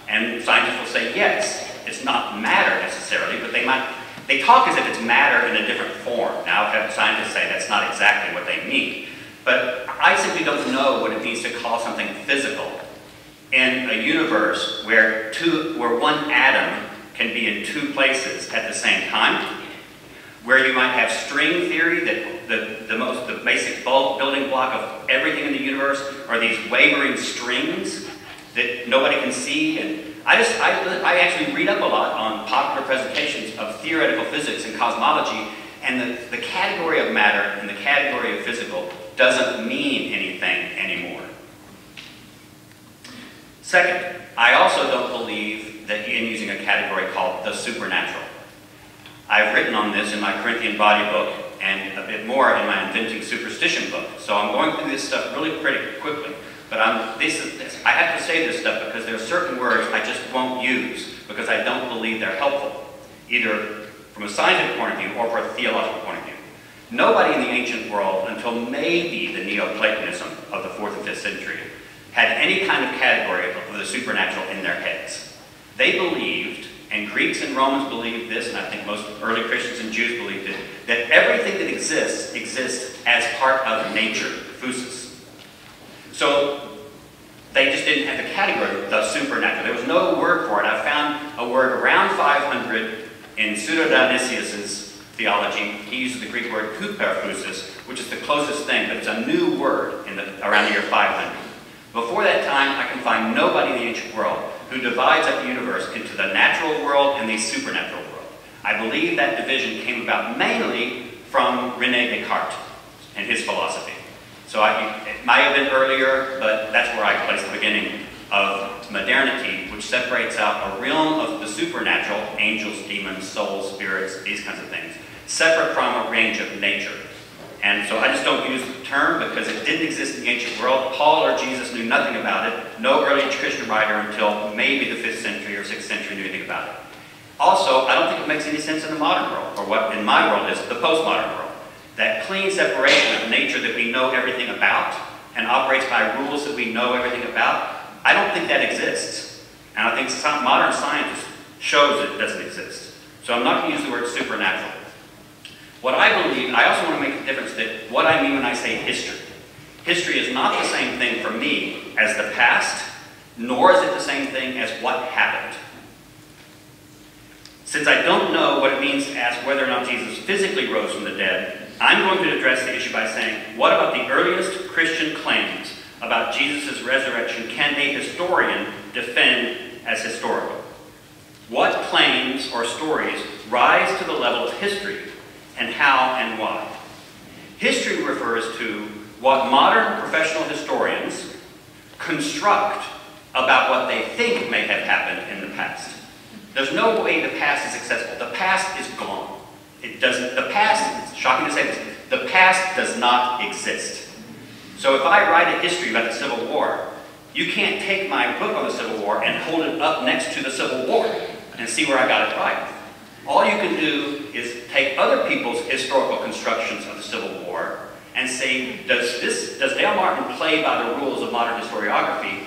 And scientists will say, yes, it's not matter necessarily, but they talk as if it's matter in a different form. Now, I've had scientists say that's not exactly what they mean. But I simply don't know what it means to call something physical in a universe where one atom can be in two places at the same time, where you might have string theory, that the basic building block of everything in the universe are these wavering strings that nobody can see, and I actually read up a lot on popular presentations of theoretical physics and cosmology, and the category of matter and the category of physical doesn't mean anything anymore. Second, I also don't believe that in using a category called the supernatural. I've written on this in my Corinthian Body book and a bit more in my Inventing Superstition book. So I'm going through this stuff really pretty quickly. But I have to say this stuff because there are certain words I just won't use because I don't believe they're helpful, either from a scientific point of view or from a theological point of view. Nobody in the ancient world, until maybe the Neoplatonism of the 4th and 5th century, had any kind of category of the supernatural in their heads. They believed, and Greeks and Romans believed this, and I think most early Christians and Jews believed it, that everything that exists as part of nature, physis. So they just didn't have the category of the supernatural. There was no word for it. I found a word around 500 in Pseudo-Dionysius's theology. He uses the Greek word hyperphysis, which is the closest thing, but it's a new word around the year 500. Before that time, I can find nobody in the ancient world who divides up the universe into the natural world and the supernatural world. I believe that division came about mainly from René Descartes and his philosophy. So it might have been earlier, but that's where I place the beginning of modernity, which separates out a realm of the supernatural, angels, demons, souls, spirits, these kinds of things, separate from a range of nature. And so I just don't use the term because it didn't exist in the ancient world. Paul or Jesus knew nothing about it. No early Christian writer until maybe the 5th century or 6th century knew anything about it. Also, I don't think it makes any sense in the modern world, or what in my world is the postmodern world. That clean separation of nature that we know everything about and operates by rules that we know everything about, I don't think that exists. And I think modern science shows it doesn't exist. So I'm not going to use the word supernatural. What I believe, I also want to make the difference that what I mean when I say history. History is not the same thing for me as the past, nor is it the same thing as what happened. Since I don't know what it means to ask whether or not Jesus physically rose from the dead, I'm going to address the issue by saying, what about the earliest Christian claims about Jesus' resurrection can a historian defend as historical? What claims or stories rise to the level of history, and how and why? History refers to what modern professional historians construct about what they think may have happened in the past. There's no way the past is accessible. The past is gone. The past, it's shocking to say this, the past does not exist. So if I write a history about the Civil War, you can't take my book on the Civil War and hold it up next to the Civil War and see where I got it right. All you can do is take other people's historical constructions of the Civil War and say, does Dale Martin play by the rules of modern historiography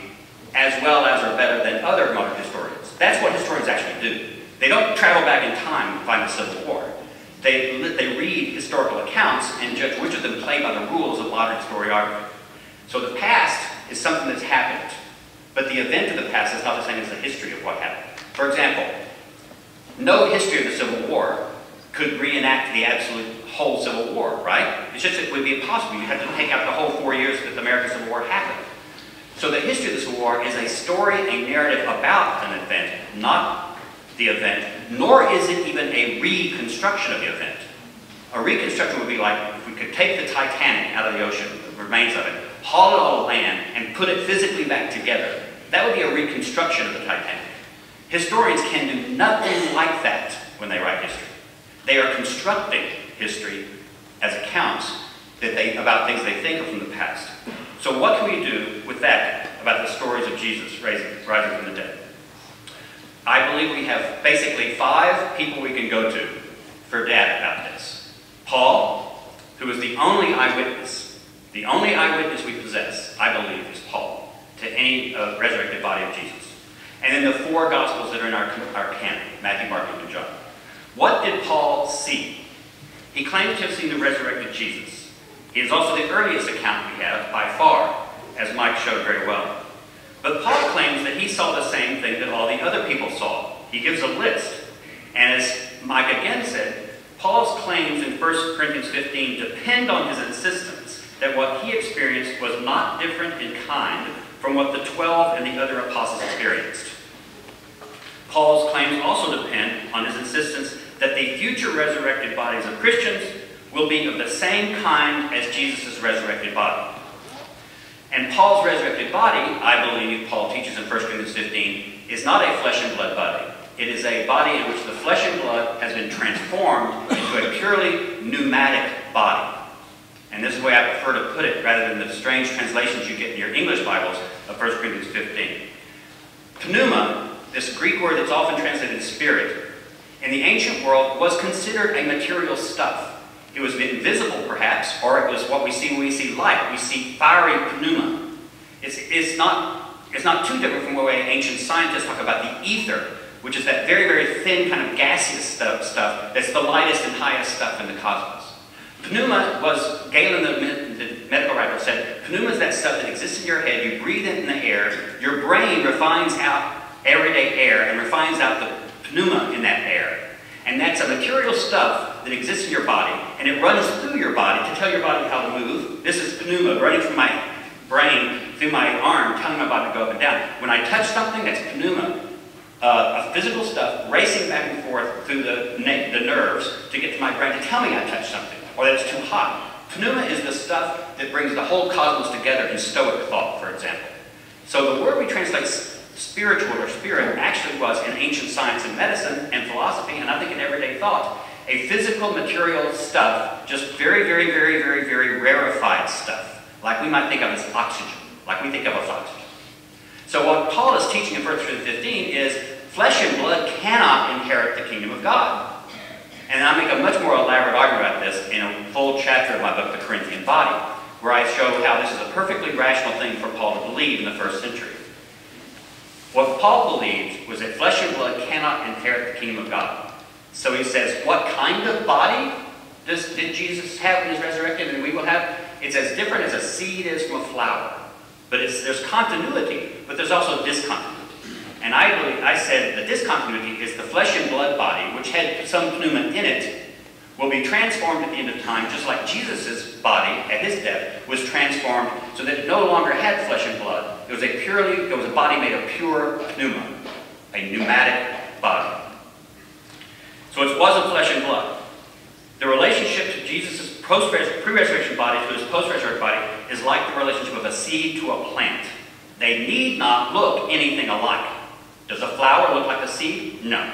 as well as or better than other modern historians? That's what historians actually do. They don't travel back in time and find the Civil War. They read historical accounts and judge which of them play by the rules of modern historiography. So the past is something that's happened, but the event of the past is not the same as the history of what happened. For example, no history of the Civil War could reenact the absolute whole Civil War, right? It's just it would be impossible. You have to take out the whole 4 years that the American Civil War happened. So the history of the Civil War is a story, a narrative about an event, not the event, nor is it even a reconstruction of the event. A reconstruction would be like if we could take the Titanic out of the ocean, the remains of it, haul it all to land, and put it physically back together. That would be a reconstruction of the Titanic. Historians can do nothing like that when they write history. They are constructing history as accounts about things they think are from the past. So what can we do with that about the stories of Jesus rising from the dead? I believe we have basically 5 people we can go to for data about this. Paul, who is the only eyewitness. The only eyewitness we possess, I believe, is Paul, to any resurrected body of Jesus. And then the 4 Gospels that are in our canon, Matthew, Mark, Luke, and John. What did Paul see? He claimed to have seen the resurrected Jesus. He is also the earliest account we have, by far, as Mike showed very well. But Paul claims that he saw the same thing that all the other people saw. He gives a list. And as Mike again said, Paul's claims in 1 Corinthians 15 depend on his insistence that what he experienced was not different in kind from what the 12 and the other apostles experienced. Paul's claims also depend on his insistence that the future resurrected bodies of Christians will be of the same kind as Jesus' resurrected body. And Paul's resurrected body, I believe Paul teaches in 1 Corinthians 15, is not a flesh and blood body. It is a body in which the flesh and blood has been transformed into a purely pneumatic body. And this is the way I prefer to put it, rather than the strange translations you get in your English Bibles of 1 Corinthians 15. Pneuma, this Greek word that's often translated spirit, in the ancient world was considered a material stuff. It was invisible, perhaps, or it was what we see when we see light. We see fiery pneuma. It's not too different from the way ancient scientists talk about the ether, which is that very, very thin kind of gaseous stuff that's the lightest and highest stuff in the cosmos. Pneuma was, Galen, the medical writer, said, pneuma is that stuff that exists in your head. You breathe it in the air. Your brain refines out everyday air and refines out the pneuma in that air. And that's a material stuff that exists in your body, and it runs through your body to tell your body how to move. This is pneuma running from my brain through my arm, telling my body to go up and down. When I touch something, that's pneuma, a physical stuff racing back and forth through the nerves to get to my brain to tell me I touched something, or that it's too hot. Pneuma is the stuff that brings the whole cosmos together in Stoic thought, for example. So the word we translate spiritual or spirit actually was in ancient science and medicine and philosophy, and I think in everyday thought, a physical material stuff, just very, very, very, very, very rarefied stuff, like we might think of as oxygen, like we think of as oxygen. So what Paul is teaching in 1 Corinthians 15 is flesh and blood cannot inherit the kingdom of God. And I make a much more elaborate argument about this in a full chapter of my book, The Corinthian Body, where I show how this is a perfectly rational thing for Paul to believe in the first century. What Paul believed was that flesh and blood cannot inherit the kingdom of God. So he says, what kind of body did Jesus have when he was resurrected and we will have? It's as different as a seed is from a flower. But there's continuity, but there's also discontinuity. And I said the discontinuity is the flesh and blood body, which had some pneuma in it, will be transformed at the end of time, just like Jesus' body at his death was transformed so that it no longer had flesh and blood. It was a body made of pure pneuma, a pneumatic body. So it wasn't flesh and blood. The relationship to Jesus' pre-resurrection body to his post-resurrection body is like the relationship of a seed to a plant. They need not look anything alike. Does a flower look like a seed? No.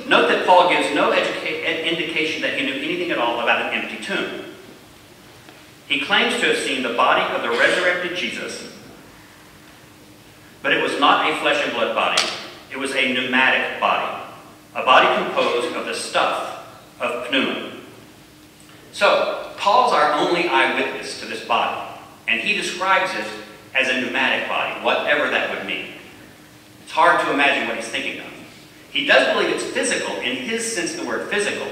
Note that Paul gives no indication that he knew anything at all about an empty tomb. He claims to have seen the body of the resurrected Jesus, but it was not a flesh and blood body. It was a pneumatic body, a body composed of the stuff of pneuma. So, Paul's our only eyewitness to this body, and he describes it as a pneumatic body, whatever that would mean. It's hard to imagine what he's thinking of. He does believe it's physical, in his sense of the word physical,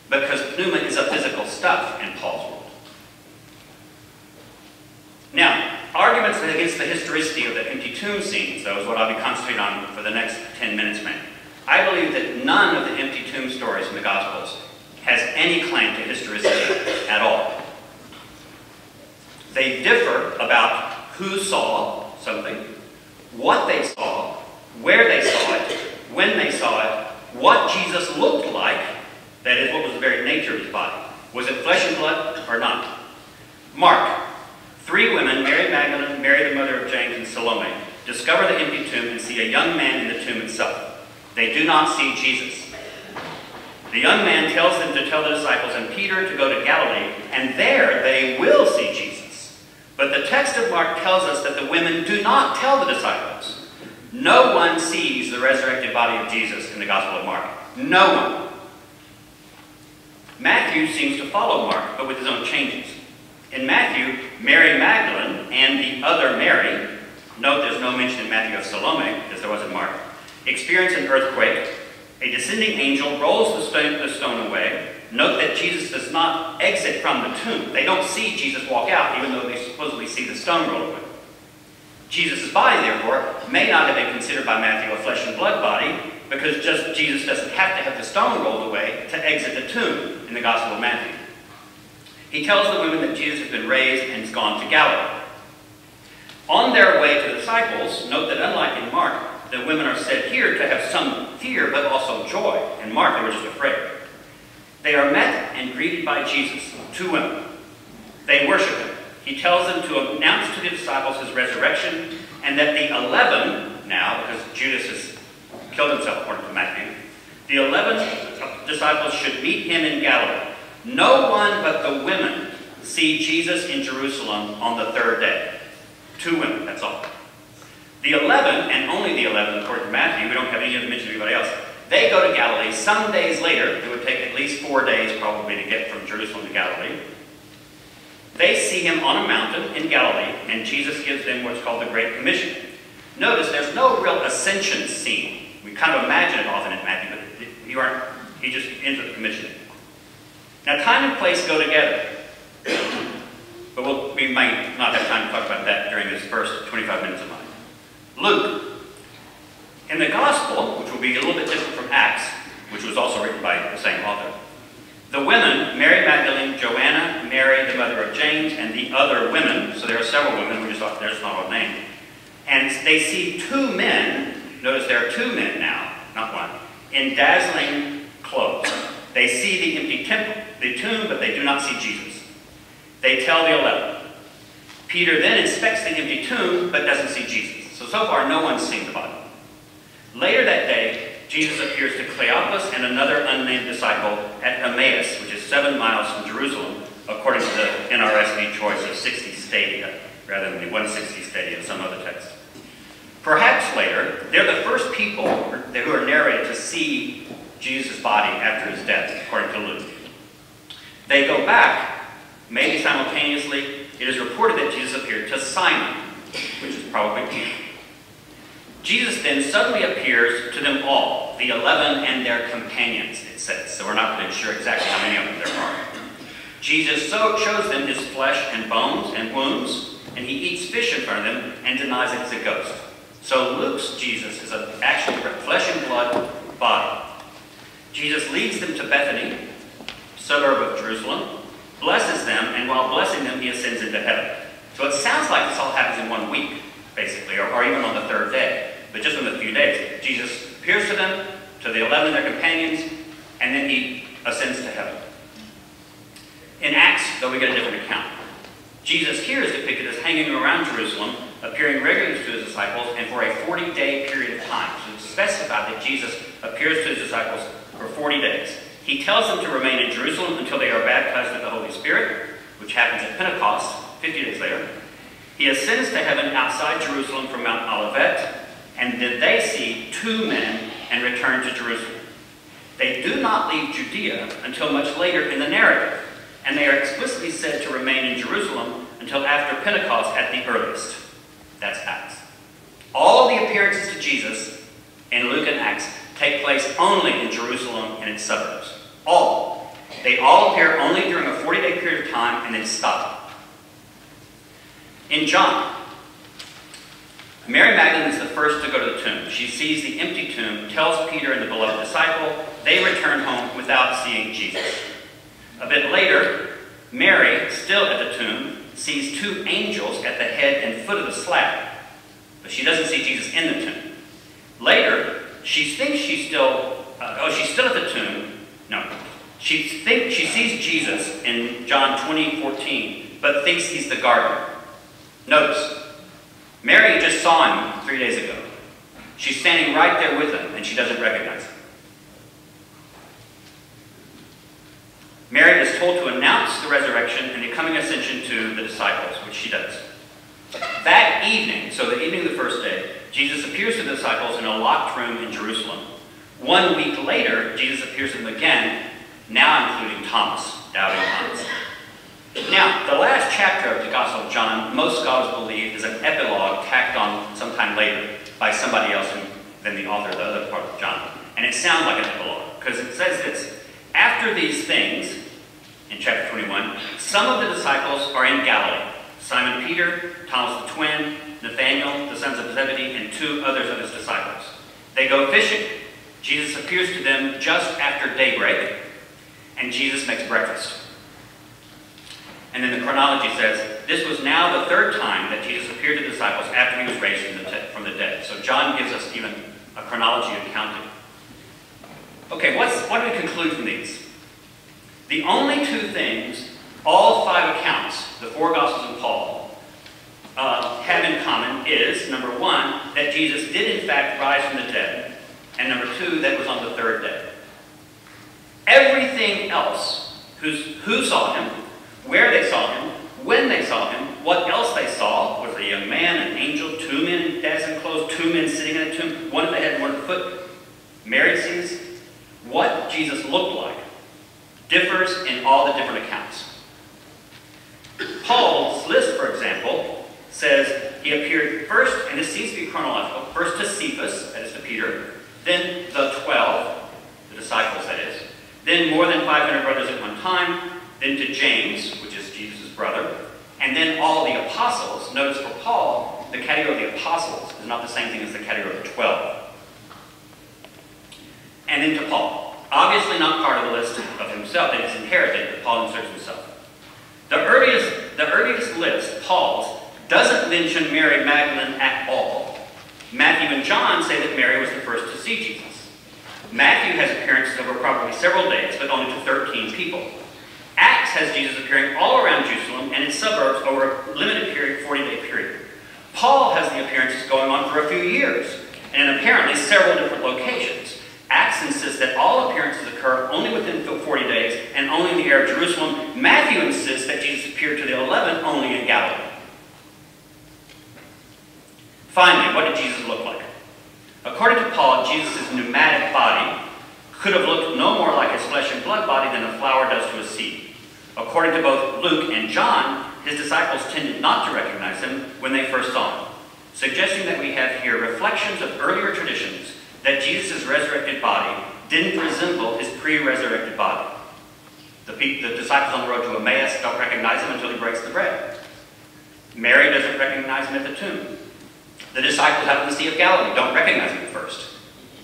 because pneuma is a physical stuff in Paul's world. Now, arguments against the historicity of the empty tomb scenes, though, is what I'll be concentrating on for the next 10 minutes, maybe. I believe that none of the empty tomb stories in the Gospels has any claim to historicity at all. They differ about who saw something, what they saw, where they saw it, when they saw it, what Jesus looked like, that is, what was the very nature of his body. Was it flesh and blood or not? Mark, 3 women, Mary Magdalene, Mary the mother of James, and Salome, discover the empty tomb and see a young man in the tomb itself. They do not see Jesus. The young man tells them to tell the disciples and Peter to go to Galilee, and there they will see Jesus. But the text of Mark tells us that the women do not tell the disciples. No one sees the resurrected body of Jesus in the Gospel of Mark. No one. Matthew seems to follow Mark, but with his own changes. In Matthew, Mary Magdalene and the other Mary, note there's no mention in Matthew of Salome, as there was in Mark, experience an earthquake. A descending angel rolls the stone away. Note that Jesus does not exit from the tomb. They don't see Jesus walk out, even though they supposedly see the stone roll away. Jesus' body, therefore, may not have been considered by Matthew a flesh and blood body, because just Jesus doesn't have to have the stone rolled away to exit the tomb in the Gospel of Matthew. He tells the women that Jesus has been raised and has gone to Galilee. On their way to the disciples, note that unlike in Mark, the women are said here to have some fear, but also joy. In Mark, they were just afraid. They are met and greeted by Jesus, two women. They worship him. He tells them to announce to the disciples his resurrection, and that the 11, now, because Judas has killed himself, according to Matthew, the 11 disciples should meet him in Galilee. No one but the women see Jesus in Jerusalem on the third day. Two women, that's all. The 11, and only the 11, according to Matthew, we don't have any of them mention anybody else, they go to Galilee. Some days later, it would take at least 4 days probably to get from Jerusalem to Galilee. They see him on a mountain in Galilee, and Jesus gives them what's called the Great Commission. Notice there's no real ascension scene. We kind of imagine it often in Matthew, but he just ends with the commission. Now, time and place go together. But we might not have time to talk about that during this first 25 minutes of mine. Luke. In the Gospel, which will be a little bit different from Acts, which was also written by the same author, the women, Mary Magdalene, Joanna, Mary, the mother of James, and the other women, so there are several women, we just thought there's not all named, and they see two men, notice there are two men now, not one, in dazzling clothes. They see the empty the tomb, but they do not see Jesus. They tell the 11. Peter then inspects the empty tomb, but doesn't see Jesus. So far, no one's seen the body. Later that day, Jesus appears to Cleopas and another unnamed disciple at Emmaus, which is 7 miles from Jerusalem, according to the NRSV choice of 60 stadia, rather than the 160 stadia in some other text. Perhaps later, they're the first people who are narrated to see Jesus' body after his death, according to Luke. They go back, maybe simultaneously. It is reported that Jesus appeared to Simon, which is probably Peter. Jesus then suddenly appears to them all, the 11 and their companions, it says. So we're not really sure exactly how many of them there are. Jesus shows them his flesh and bones and wounds, and he eats fish in front of them and denies it as a ghost. So Luke's Jesus is an actual flesh and blood body. Jesus leads them to Bethany, suburb of Jerusalem, blesses them, and while blessing them, he ascends into heaven. So it sounds like this all happens in 1 week, basically, or even on the third day, but just in a few days. Jesus appears to them, to the 11 their companions, and then he ascends to heaven. In Acts, though, we get a different account. Jesus here is depicted as hanging around Jerusalem, appearing regularly to his disciples, and for a 40-day period of time. So it's specified that Jesus appears to his disciples for 40 days. He tells them to remain in Jerusalem until they are baptized with the Holy Spirit, which happens at Pentecost, 50 days later. He ascends to heaven outside Jerusalem from Mount Olivet, and then they see two men and return to Jerusalem. They do not leave Judea until much later in the narrative, and they are explicitly said to remain in Jerusalem until after Pentecost at the earliest. That's Acts. All of the appearances to Jesus in Luke and Acts take place only in Jerusalem and its suburbs. All. They all appear only during a 40-day period of time and then stop. In John, Mary Magdalene is the first to go to the tomb. She sees the empty tomb, tells Peter and the beloved disciple. They return home without seeing Jesus. A bit later, Mary, still at the tomb, sees two angels at the head and foot of the slab. But she doesn't see Jesus in the tomb. Later, she thinks she's still at the tomb. No. She sees Jesus in John 20:14, but thinks he's the gardener. Notice, Mary just saw him 3 days ago. She's standing right there with him, and she doesn't recognize him. Mary is told to announce the resurrection and the coming ascension to the disciples, which she does. That evening, so the evening of the first day, Jesus appears to the disciples in a locked room in Jerusalem. 1 week later, Jesus appears to them again, now including Thomas, doubting Thomas. Now, the last chapter of the Gospel of John, most scholars believe, is an epilogue tacked on sometime later by somebody else than the author of the other part of John. And it sounds like an epilogue, because it says this: after these things, in chapter 21, some of the disciples are in Galilee. Simon Peter, Thomas the twin, Nathanael, the sons of Zebedee, and 2 others of his disciples. They go fishing. Jesus appears to them just after daybreak, and Jesus makes breakfast. And then the chronology says, this was now the 3rd time that Jesus appeared to the disciples after he was raised from the dead. So John gives us even a chronology of counting. Okay, what do we conclude from these? The only two things all 5 accounts, the 4 Gospels and Paul, have in common is, number 1, that Jesus did in fact rise from the dead, and number 2, that it was on the 3rd day. Everything else, who saw him, where they saw him, when they saw him, what else they saw, was a young man, an angel, 2 men in dazzling clothes, 2 men sitting in a tomb, one at the head, one at the foot. Mary sees what Jesus looked like differs in all the different accounts. Paul's list, for example, says he appeared first, and this seems to be chronological, first to Cephas, that is to Peter, then the 12, the disciples that is, then more than 500 brothers at one time, then to James, which is Jesus' brother, and then all the apostles. Notice for Paul, the category of the apostles is not the same thing as the category of the 12. And then to Paul. Obviously not part of the list of himself that he's inherited, but Paul inserts himself. The earliest list, Paul's, doesn't mention Mary Magdalene at all. Matthew and John say that Mary was the first to see Jesus. Matthew has appearances over probably several days, but only to 13 people. Acts has Jesus appearing all around Jerusalem and its suburbs over a limited period, 40-day period. Paul has the appearances going on for a few years, and apparently several different locations. Acts insists that all appearances occur only within 40 days and only in the area of Jerusalem. Matthew insists that Jesus appeared to the 11 only in Galilee. Finally, what did Jesus look like? According to Paul, Jesus' pneumatic body could have looked no more like his flesh and blood body than a flower does to a seed. According to both Luke and John, his disciples tended not to recognize him when they first saw him, suggesting that we have here reflections of earlier traditions that Jesus' resurrected body didn't resemble his pre-resurrected body. The disciples on the road to Emmaus don't recognize him until he breaks the bread. Mary doesn't recognize him at the tomb. The disciples out in the Sea of Galilee don't recognize him at first.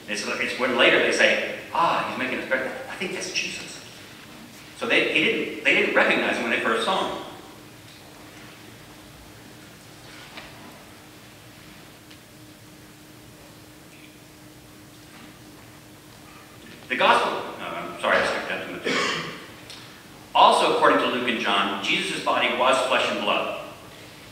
It's when later they say, he's making his bread. I think that's Jesus. So they didn't recognize him when they first saw him. The Gospel, I skipped down to Matthew. Also, according to Luke and John, Jesus' body was flesh and blood.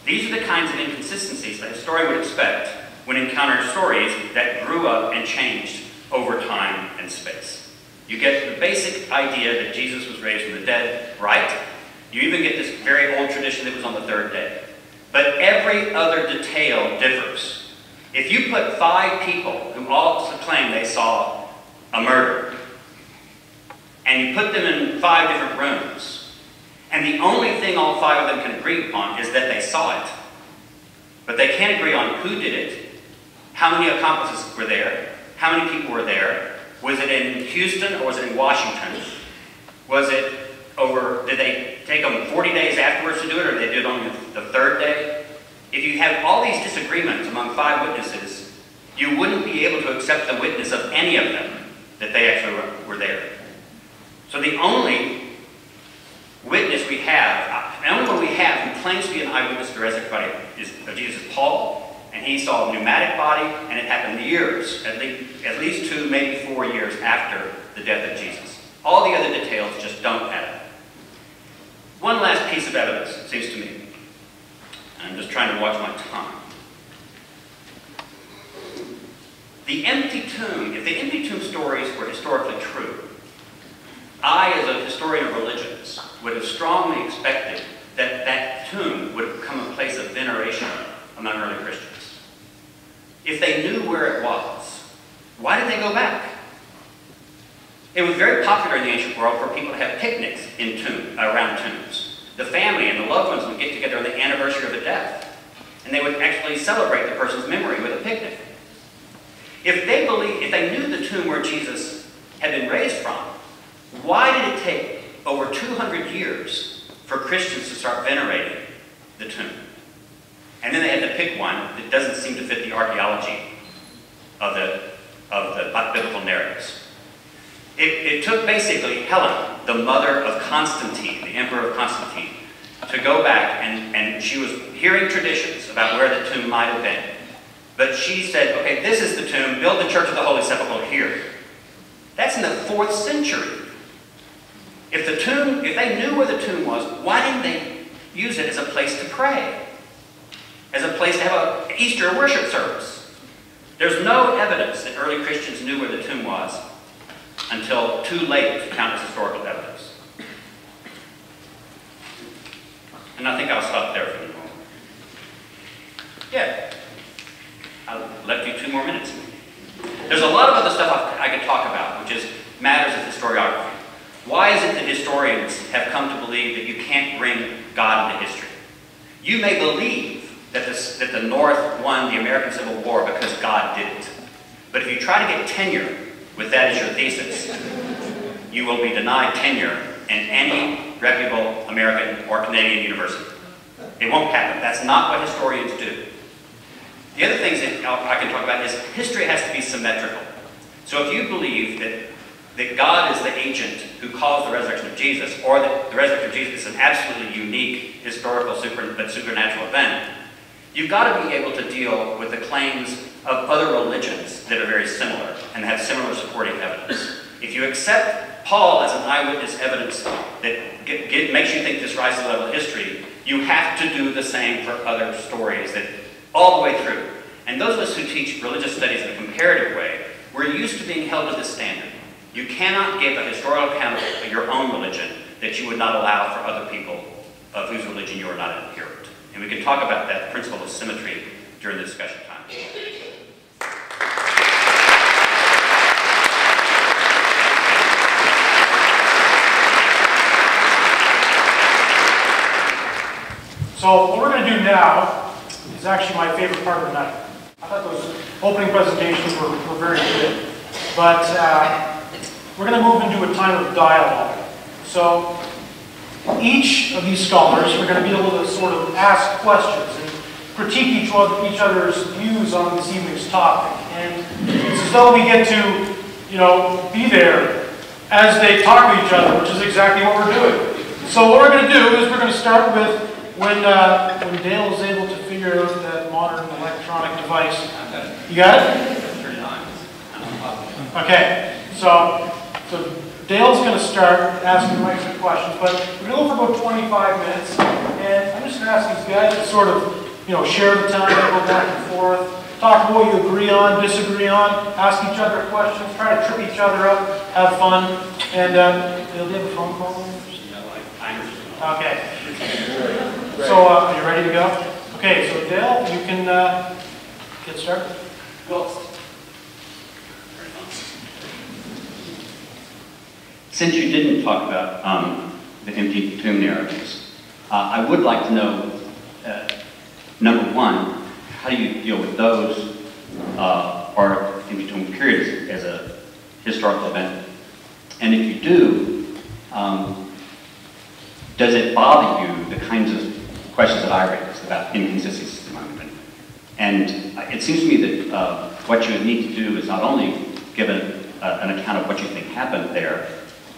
These are the kinds of inconsistencies that a historian would expect when encountering stories that grew up and changed over time and space. You get the basic idea that Jesus was raised from the dead, right? You even get this very old tradition that it was on the 3rd day. But every other detail differs. If you put 5 people who all claim they saw a murder, and you put them in 5 different rooms, and the only thing all 5 of them can agree upon is that they saw it, but they can't agree on who did it, how many accomplices were there, how many people were there, was it in Houston or was it in Washington, did they take them 40 days afterwards to do it, or did they do it on the 3rd day? If you have all these disagreements among 5 witnesses, you wouldn't be able to accept the witness of any of them that they actually were there. So the only witness we have, the only one we have who claims to be an eyewitness to the resurrected body is Jesus, Paul, and he saw a pneumatic body, and it happened years, at least 2, maybe 4 years after the death of Jesus. All the other details just don't add up. One last piece of evidence, it seems to me. I'm just trying to watch my time. The empty tomb, if the empty tomb stories were historically true, I, as a historian of religions, would have strongly expected that that tomb would become a place of veneration among early Christians. If they knew where it was, why did they go back? It was very popular in the ancient world for people to have picnics around tombs. The family and the loved ones would get together on the anniversary of a death, and they would actually celebrate the person's memory with a picnic. If they knew the tomb where Jesus had been raised from, why did it take over 200 years for Christians to start venerating the tomb? And then they had to pick one that doesn't seem to fit the archaeology of the biblical narratives. It took basically Helen, the mother of Constantine, the emperor of Constantine, to go back, and she was hearing traditions about where the tomb might have been. But she said, okay, this is the tomb, build the Church of the Holy Sepulchre here. That's in the 4th century. If they knew where the tomb was, why didn't they use it as a place to pray? As a place to have an Easter worship service? There's no evidence that early Christians knew where the tomb was until too late to count as historical evidence. And I think I'll stop there for the moment. Yeah. I left you 2 more minutes. There's a lot of other stuff I could talk about, which is matters of historiography. Why is it that historians have come to believe that you can't bring God into history? You may believe that the North won the American Civil War because God did it. But if you try to get tenure with that as your thesis, you will be denied tenure in any reputable American or Canadian university. It won't happen. That's not what historians do. The other things that I can talk about is history has to be symmetrical. So if you believe that God is the agent who caused the resurrection of Jesus, or that the resurrection of Jesus is an absolutely unique historical but supernatural event, you've got to be able to deal with the claims of other religions that are very similar and have similar supporting evidence. If you accept Paul as an eyewitness evidence that makes you think this rises to the level of history, you have to do the same for other stories that all the way through. And those of us who teach religious studies in a comparative way, we're used to being held to this standard. You cannot give a historical account of your own religion that you would not allow for other people of whose religion you are not an adherent. And we can talk about that principle of symmetry during the discussion time. So what we're going to do now is actually my favorite part of the night. I thought those opening presentations were very good. But we're going to move into a time of dialogue. So each of these scholars are going to be able to sort of ask questions and critique each other's views on this evening's topic. And it's as though we get to, be there as they talk to each other, which is exactly what we're doing. So what we're going to do is we're going to start with when Dale is able to figure out that modern electronic device. You got it? Okay. So Dale's going to start asking Mike some questions, but we're going to go for about 25 minutes, and I'm just going to ask these guys to sort of, share the time, go back and forth, talk about what you agree on, disagree on, ask each other questions, try to trip each other up, have fun, and Dale, do you have a phone call? Okay. So, are you ready to go? Okay, so Dale, you can get started. Go. Since you didn't talk about the empty tomb narratives, I would like to know, number one, how do you deal with those or empty tomb periods as a historical event? And if you do, does it bother you the kinds of questions that I raised about inconsistencies in my movement? And it seems to me that what you need to do is not only give an account of what you think happened there,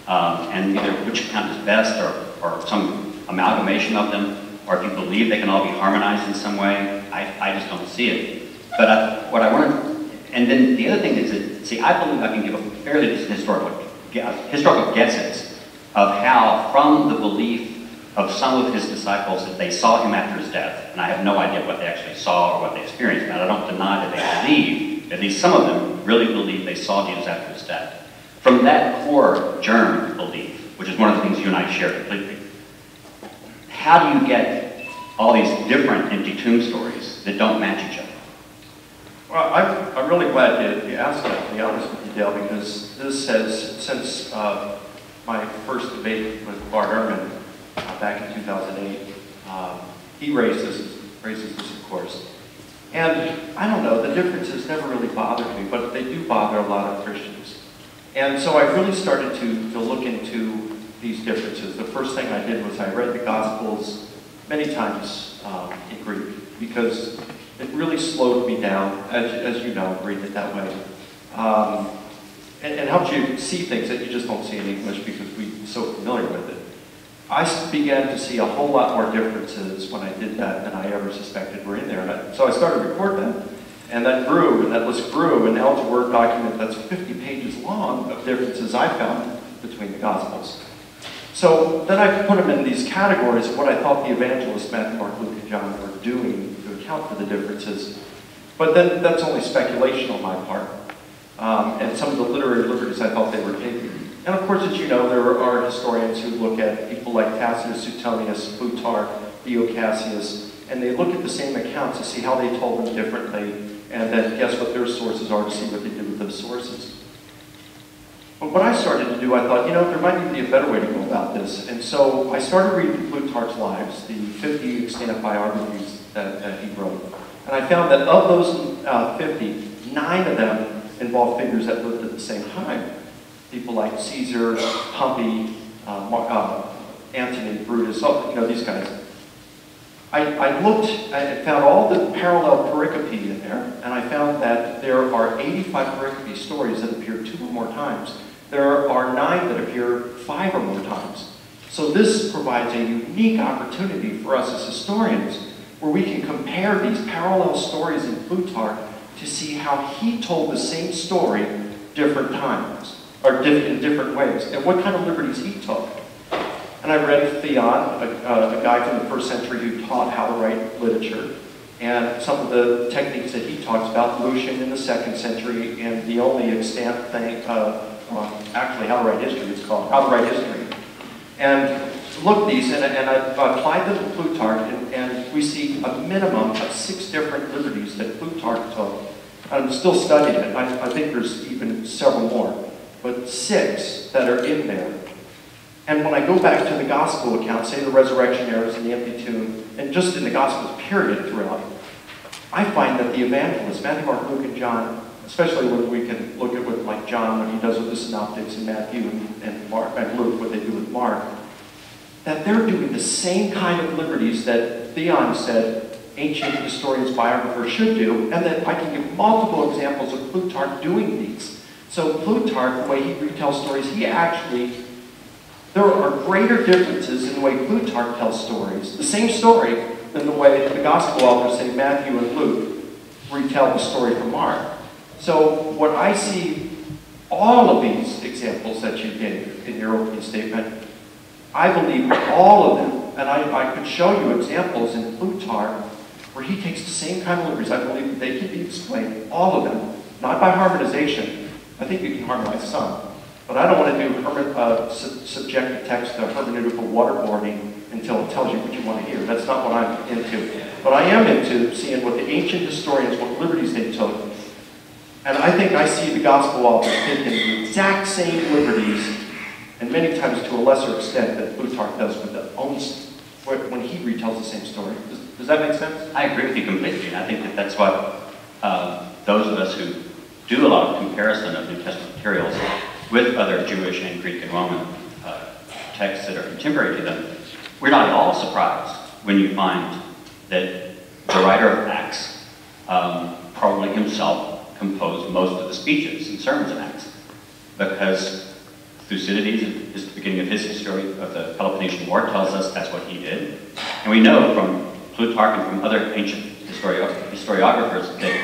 and either which account is best or some amalgamation of them, or if you believe they can all be harmonized in some way. I just don't see it. But what I want to, and then the other thing is that, see, I believe I can give a fairly historical guesses of how, from the belief of some of his disciples that they saw him after his death, and I have no idea what they actually saw or what they experienced, and I don't deny that they believe, at least some of them really believe they saw Jesus after his death. From that core germ belief, which is one of the things you and I share completely, how do you get all these different empty tomb stories that don't match each other? Well, I'm really glad you asked that, to be honest with you, Dale, because this has, since my first debate with Bart Ehrman back in 2008, he raises this, of course. And I don't know, the differences never really bothered me, but they do bother a lot of Christians. And so I really started to look into these differences. The first thing I did was I read the Gospels many times in Greek, because it really slowed me down, as you know, reading it that way. And helps you see things that you just don't see in English because we're so familiar with it. I began to see a whole lot more differences when I did that than I ever suspected were in there. So I started recording them. And that grew, and that list grew, and now it's a Word document that's 50 pages long of differences I found between the Gospels. So then I put them in these categories of what I thought the evangelists, Matthew, Mark, Luke, and John, were doing to account for the differences. But then that's only speculation on my part. And some of the literary liberties I thought they were taking. And of course, as you know, there are historians who look at people like Tacitus, Suetonius, Plutarch, Dio Cassius, and they look at the same accounts to see how they told them differently, and then guess what their sources are to see what they did with those sources. But what I started to do, I thought, there might need to be a better way to go about this. And so I started reading Plutarch's Lives, the 50 extant biographies that he wrote. And I found that of those 50, 9 of them involve figures that lived at the same time. People like Caesar, Pompey, Antony, Brutus, these guys. I looked and found all the parallel pericope in there, and I found that there are 85 pericope stories that appear 2 or more times. There are 9 that appear 5 or more times. So this provides a unique opportunity for us as historians where we can compare these parallel stories in Plutarch to see how he told the same story different times, or in different ways, and what kind of liberties he took. And I read Theon, a guy from the 1st century who taught how to write literature, and some of the techniques that he talks about, Lucian in the 2nd century, and the only extant thing, actually How to Write History, it's called, How to Write History. And looked these, and I applied them to Plutarch, and we see a minimum of 6 different liberties that Plutarch took. I'm still studying it. I think there's even several more, but 6 that are in there. And when I go back to the Gospel account, say the resurrection errors and the empty tomb, and just in the Gospels period throughout, I find that the evangelists, Matthew, Mark, Luke, and John, especially when we can look at what like John, what he does with the synoptics, and Matthew and Mark and Luke, what they do with Mark, that they're doing the same kind of liberties that Theon said ancient historians, biographers should do, and that I can give multiple examples of Plutarch doing these. So Plutarch, the way he retells stories, there are greater differences in the way Plutarch tells stories, the same story, than the way the Gospel authors, say Matthew and Luke, retell the story from Mark. So what I see, all of these examples that you gave in your opening statement, I believe all of them, and I could show you examples in Plutarch where he takes the same kind of liberties. I believe that they can be explained, all of them, not by harmonization. I think you can harmonize some. But I don't want to do subjective text to hermeneutical waterboarding until it tells you what you want to hear. That's not what I'm into. But I am into seeing what the ancient historians, what liberties they took. And I think I see the Gospel authors taking the exact same liberties, and many times to a lesser extent that Plutarch does with the own, when he retells the same story. Does that make sense? I agree with you completely, and I think that that's what those of us who do a lot of comparison of New Testament materials with other Jewish and Greek and Roman texts that are contemporary to them, we're not at all surprised when you find that the writer of Acts probably himself composed most of the speeches and sermons in Acts, because Thucydides, at the beginning of his history of the Peloponnesian War, tells us that's what he did. And we know from Plutarch and from other ancient historiographers that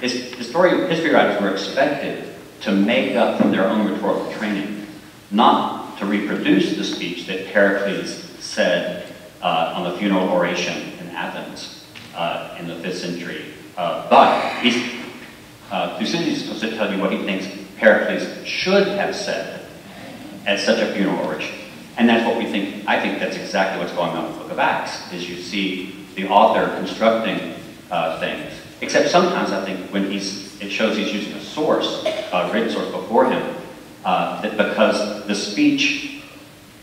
history writers were expected to make up from their own rhetorical training, not to reproduce the speech that Pericles said on the funeral oration in Athens in the 5th century. But Thucydides is supposed to tell you what he thinks Pericles should have said at such a funeral oration. And that's what we think. I think that's exactly what's going on in the book of Acts, is you see the author constructing things. Except sometimes I think when it shows he's using a source, a written source before him, that because the speech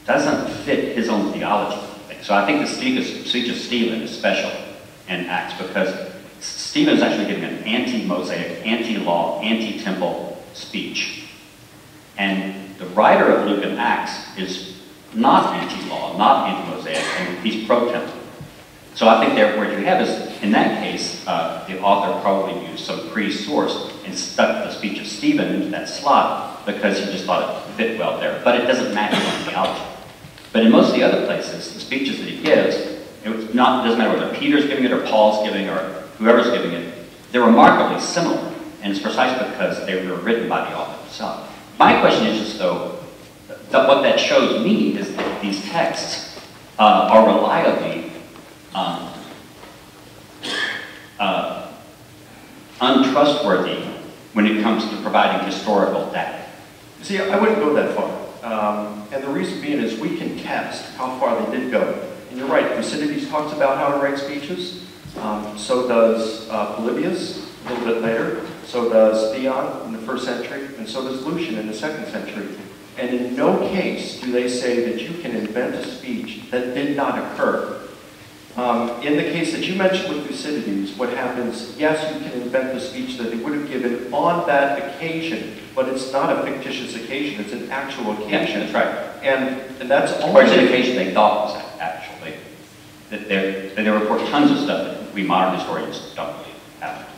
doesn't fit his own theology. So I think the speech of Stephen is special in Acts because Stephen is actually giving an anti-Mosaic, anti-law, anti-temple speech. And the writer of Luke and Acts is not anti-law, not anti-Mosaic, and he's pro-temple. So I think there, what you have is, in that case, the author probably used some pre-source and stuck the speech of Stephen into that slot because he just thought it fit well there. But it doesn't match his own theology. But in most of the other places, the speeches that he gives, doesn't matter whether Peter's giving it or Paul's giving it or whoever's giving it, they're remarkably similar, and it's precisely because they were written by the author himself. My question is just, though, that what that shows me is that these texts are reliably untrustworthy when it comes to providing historical data. See, I wouldn't go that far. And the reason being is we can test how far they did go. And you're right, Thucydides talks about how to write speeches. So does Polybius a little bit later. So does Theon in the 1st century. And so does Lucian in the 2nd century. And in no case do they say that you can invent a speech that did not occur. In the case that you mentioned with Thucydides, what happens, yes, you can invent the speech that they would have given on that occasion, but it's not a fictitious occasion, it's an actual occasion. Yeah, that's right. And that's Or it's only... an occasion they thought was actually. That they report tons of stuff that we modern historians don't believe happened.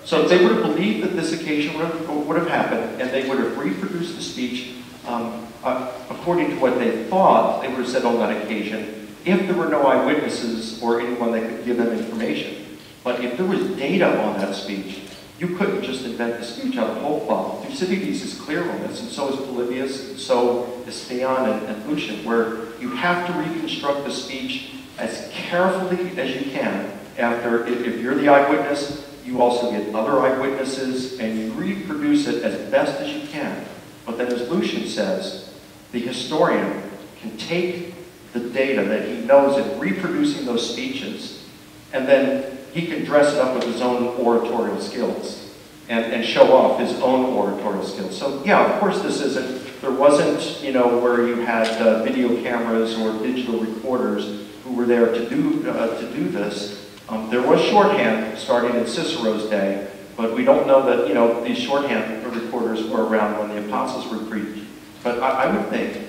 So if they would have believed that this occasion would have happened, and they would have reproduced the speech according to what they thought, they would have said on that occasion, if there were no eyewitnesses or anyone that could give them information. But if there was data on that speech, you couldn't just invent the speech out of whole cloth. Thucydides is clear on this, and so is Polybius, and so is Theon and Lucian, where you have to reconstruct the speech as carefully as you can. After, if you're the eyewitness, you also get other eyewitnesses, and you reproduce it as best as you can. But then, as Lucian says, the historian can take the data that he knows in reproducing those speeches, and then he can dress it up with his own oratorial skills and show off his own oratorial skills. So yeah, of course there wasn't, you know, where you had video cameras or digital recorders who were there to do this. There was shorthand starting in Cicero's day, but we don't know that, you know, these shorthand recorders were around when the apostles were preaching. But I would think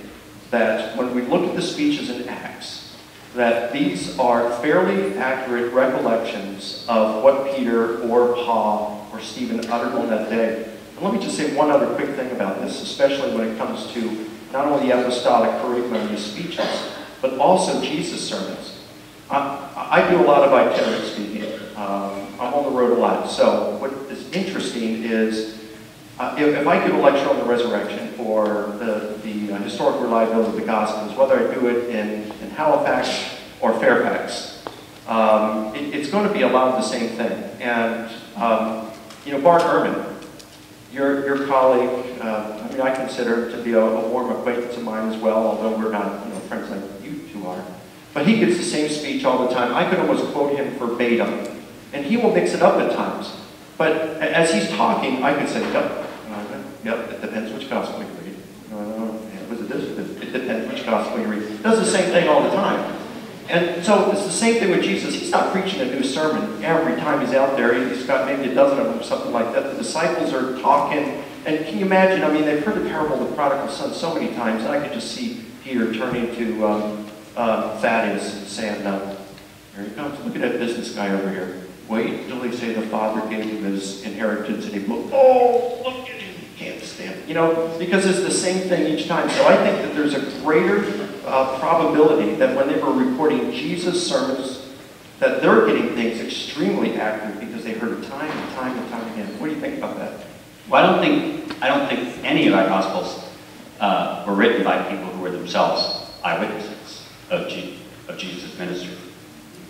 that when we look at the speeches in Acts, that these are fairly accurate recollections of what Peter or Paul or Stephen uttered on that day. And let me just say one other quick thing about this, especially when it comes to not only the apostolic curriculum and these speeches, but also Jesus' sermons. I do a lot of itinerant speaking. I'm on the road a lot. So what is interesting is if I give a lecture on the resurrection or the historic reliability of the Gospels, whether I do it in Halifax or Fairfax, it's going to be a lot of the same thing. And, you know, Bart Ehrman, your colleague, I mean, I consider him to be a warm acquaintance of mine as well, although we're not, you know, friends like you two are. But he gives the same speech all the time. I could almost quote him verbatim. And he will mix it up at times. But as he's talking, I could say, yep, it depends which gospel you read. Was it this? It depends which gospel you read. He does the same thing all the time. And so it's the same thing with Jesus. He's not preaching a new sermon every time he's out there. He's got maybe a dozen of them or something like that. The disciples are talking. And can you imagine, I mean, they've heard the parable of the prodigal son so many times, and I could just see Peter turning to Thaddeus and saying, here he comes. Look at that business guy over here. Wait until they say the father gave him his inheritance, and he goes, oh, look at him. He can't stand it. You know, because it's the same thing each time. So I think that there's a greater probability that when they were reporting Jesus' sermons, that they're getting things extremely accurate because they heard it time and time and time again. What do you think about that? Well, I don't think any of our Gospels were written by people who were themselves eyewitnesses of Jesus' ministry.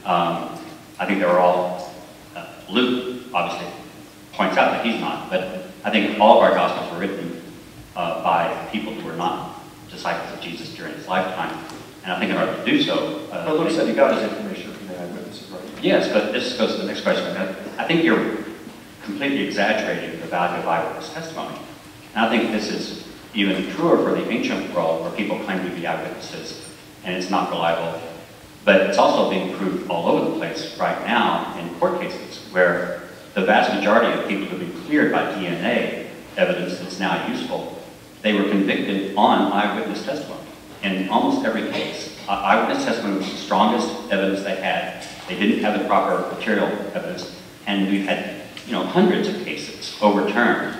I think they were all, Luke obviously points out that he's not, but I think all of our Gospels were written by people who were not disciples of Jesus during his lifetime. And I think in order to do so... But Luke said he got his information from the eyewitnesses, right? Yes, but this goes to the next question. I think you're completely exaggerating the value of eyewitness testimony. And I think this is even truer for the ancient world where people claim to be eyewitnesses and it's not reliable. But it's also being proved all over the place right now in court cases where the vast majority of people who have been cleared by DNA evidence that's now useful, they were convicted on eyewitness testimony. In almost every case, eyewitness testimony was the strongest evidence they had. They didn't have the proper material evidence, and we've had, you know, hundreds of cases overturned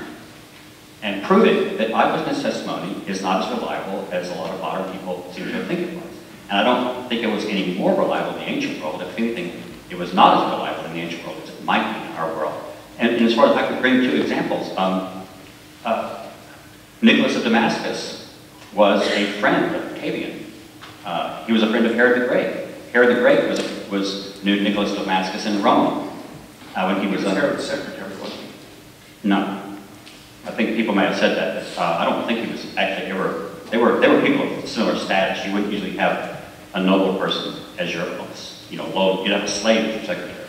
and proving that eyewitness testimony is not as reliable as a lot of modern people seem to think it was. And I don't think it was any more reliable in the ancient world. If anything, it was not as reliable in the ancient world as it might be in our world. And as far as I could bring two examples, Nicholas of Damascus was a friend of Octavian. He was a friend of Herod the Great. Herod the Great knew Nicholas of Damascus in Rome when he was Herod's secretary, wasn't he? No. I think people might have said that. But, I don't think he was actually ever. They were people of similar status. You wouldn't usually have a noble person as your, low. You'd have a slave as your secretary.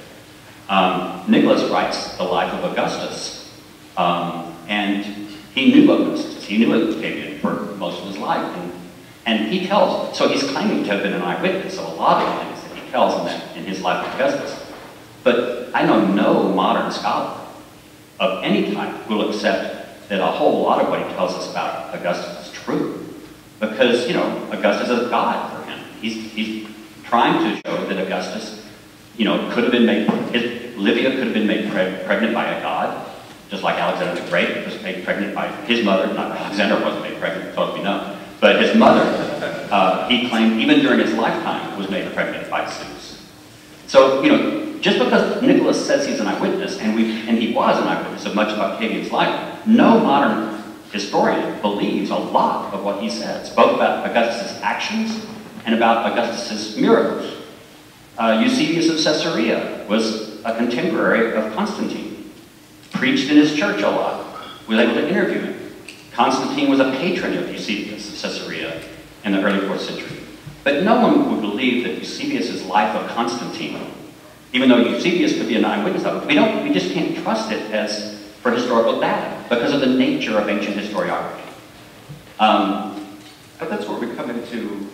Nicholas writes the life of Augustus, and he knew Augustus. He knew Octavian for most of his life, and he tells. So he's claiming to have been an eyewitness of a lot of things that he tells in his life of Augustus. But I know no modern scholar of any type will accept that a whole lot of what he tells us about Augustus is true. Because, Augustus is a god for him. He's trying to show that Augustus, could have been made, Livia could have been made pregnant by a god, just like Alexander the Great was made pregnant by his mother. Not Alexander wasn't made pregnant, as far as we know. But his mother, he claimed, even during his lifetime, was made pregnant by Zeus. So, just because Nicholas says he's an eyewitness, and he was an eyewitness of much of Octavian's life, no modern historian believes a lot of what he says, both about Augustus' actions and about Augustus' miracles. Eusebius of Caesarea was a contemporary of Constantine, preached in his church a lot, was able to interview him. Constantine was a patron of Eusebius of Caesarea in the early 4th century. But no one would believe that Eusebius' life of Constantine, even though Eusebius could be an eyewitness of it, we just can't trust it as for historical data because of the nature of ancient historiography. But that's where we come into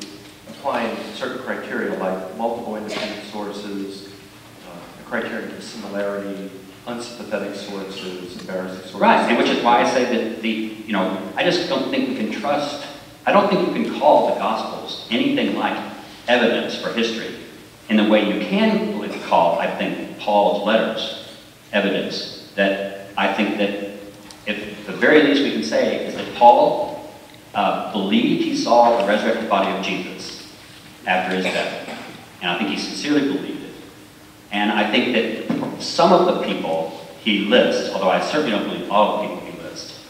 applying certain criteria like multiple independent sources, the criterion of similarity, unsympathetic sources, embarrassing sources. Right, and which is why I say that I just don't think we can trust, I don't think you can call the Gospels anything like evidence for history in the way you can call, I think, Paul's letters evidence. That I think that if the very least we can say is that Paul believed he saw the resurrected body of Jesus after his death. And I think he sincerely believed it. And I think that some of the people he lists, although I certainly don't believe all of the people he lists,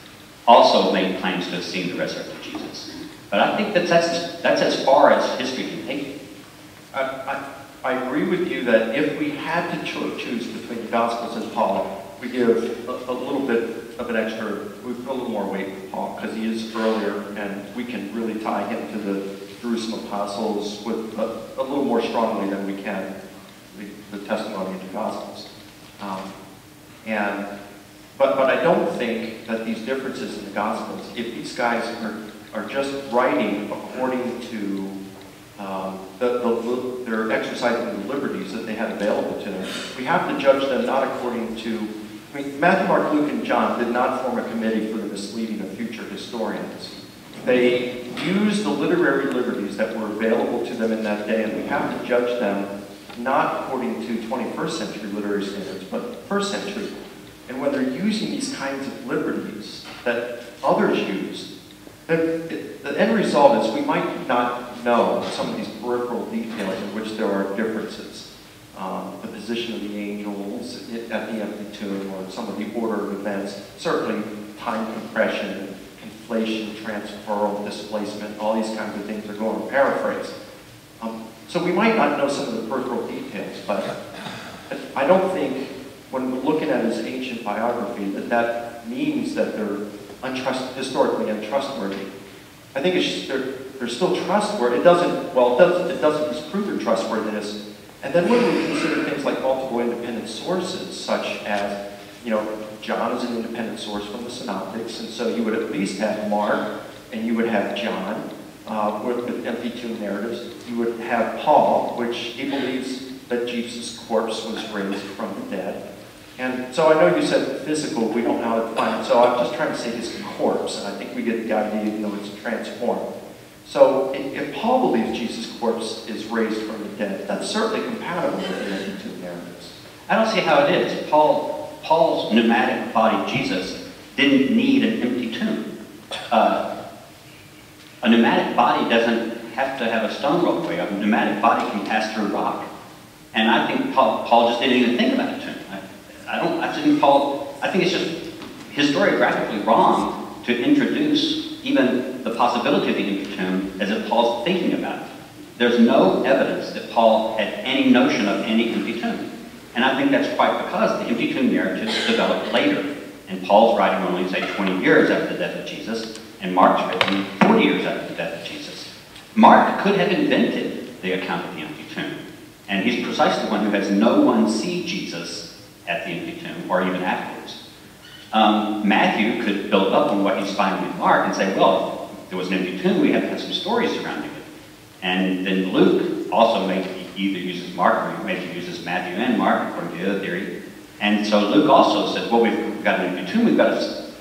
also made claims to have seen the resurrected Jesus. But I think that's as far as history can take it. I agree with you that if we had to choose between the Gospels and Paul, we give a little bit of an extra, we put a little more weight with Paul because he is earlier and we can really tie him to the Jerusalem apostles with a little more strongly than we can the testimony of the Gospels. But I don't think that these differences in the Gospels, if these guys are just writing according to they're exercising the liberties that they had available to them, we have to judge them not according to, Matthew, Mark, Luke, and John did not form a committee for the misleading of future historians. They used the literary liberties that were available to them in that day, and we have to judge them not according to 21st century literary standards, but first century. And when they're using these kinds of liberties that others used, the end result is we might not know some of these peripheral details in which there are differences. The position of the angels at the empty tomb, or some of the order of events, certainly time compression, inflation, transferal, displacement, all these kinds of things are going to paraphrase. So we might not know some of the peripheral details, but I don't think when we're looking at his ancient biography that means that they're historically untrustworthy. I think they're still trustworthy. It doesn't disprove their trustworthiness. And then when we consider things like multiple independent sources, such as, John is an independent source from the Synoptics, and so you would at least have Mark, and you would have John, with empty tomb narratives. You would have Paul, which he believes that Jesus' corpse was raised from the dead. And so I know you said physical, we don't know how to define it, so I'm just trying to say his corpse, and I think we get the idea, it's transformed. So if Paul believes Jesus' corpse is raised from the dead, that's certainly compatible with the empty tomb narratives. I don't see how it is. Paul's pneumatic body, Jesus, didn't need an empty tomb. A pneumatic body doesn't have to have a stone rolled away. A pneumatic body can pass through rock. And I think Paul just didn't even think about a tomb. I think it's just historiographically wrong to introduce even the possibility of the empty tomb as if Paul's thinking about it. There's no evidence that Paul had any notion of any empty tomb. And I think that's quite because the empty tomb narrative developed later. And Paul's writing only, say, 20 years after the death of Jesus, and Mark's written 40 years after the death of Jesus. Mark could have invented the account of the empty tomb. And he's precisely the one who has no one see Jesus at the empty tomb, or even afterwards. Matthew could build up on what he's finding in Mark and say, well, if there was an empty tomb, we have to have some stories surrounding it. And then Luke also maybe either uses Mark or maybe uses Matthew and Mark, according to the other theory. And so Luke also says, well, we've got an empty tomb, we've got to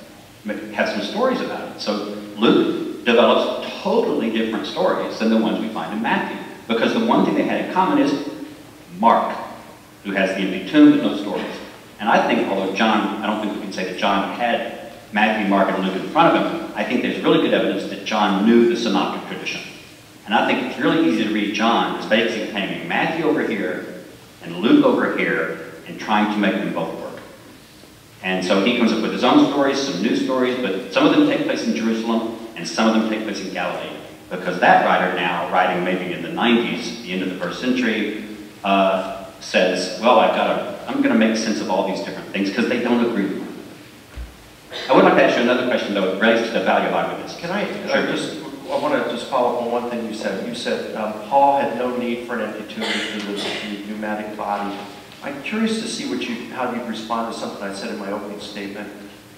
have some stories about it. So Luke develops totally different stories than the ones we find in Matthew. Because the one thing they had in common is Mark, who has the empty tomb but no stories. And I think, although John, I don't think we can say that John had Matthew, Mark, and Luke in front of him, I think there's really good evidence that John knew the synoptic tradition. And I think it's really easy to read John as basically painting Matthew over here and Luke over here and trying to make them both work. And so he comes up with his own stories, some new stories, but some of them take place in Jerusalem and some of them take place in Galilee. Because that writer now, writing maybe in the 90s, the end of the first century, says, well, I'm going to make sense of all these different things because they don't agree with one. I would like to ask you another question, though, related to the value of eyewitnesses. I want to just follow up on one thing you said. You said Paul had no need for an empty tomb because of the pneumatic body. I'm curious to see how you'd respond to something I said in my opening statement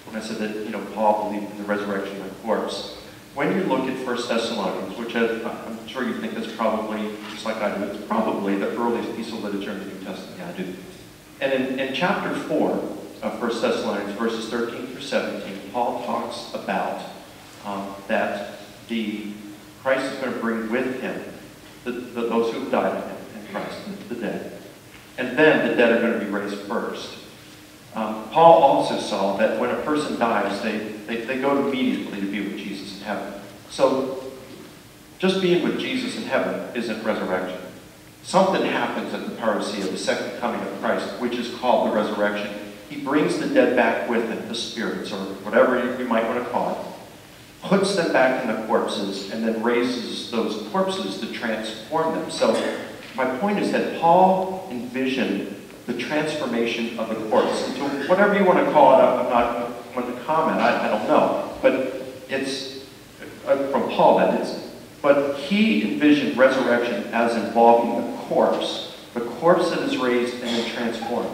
when I said that Paul believed in the resurrection of the corpse. When you look at 1 Thessalonians, which I'm sure you think is probably, just like I do, it's probably the earliest piece of literature in the New Testament. Yeah, I do. And in chapter 4 of 1 Thessalonians, verses 13 through 17, Paul talks about that Christ is going to bring with him those who have died in Christ, the dead. And then the dead are going to be raised first. Paul also saw that when a person dies, they go immediately to be with Jesus in heaven. So just being with Jesus in heaven isn't resurrection. Something happens at the parousia, the second coming of Christ, which is called the resurrection. He brings the dead back with him, the spirits, or whatever you might want to call it, puts them back in the corpses, and then raises those corpses to transform them. So my point is that Paul envisioned the transformation of the corpse into whatever you want to call it. I'm not going to comment, I don't know. But it's, from Paul that is. But he envisioned resurrection as involving the corpse that is raised and then transformed.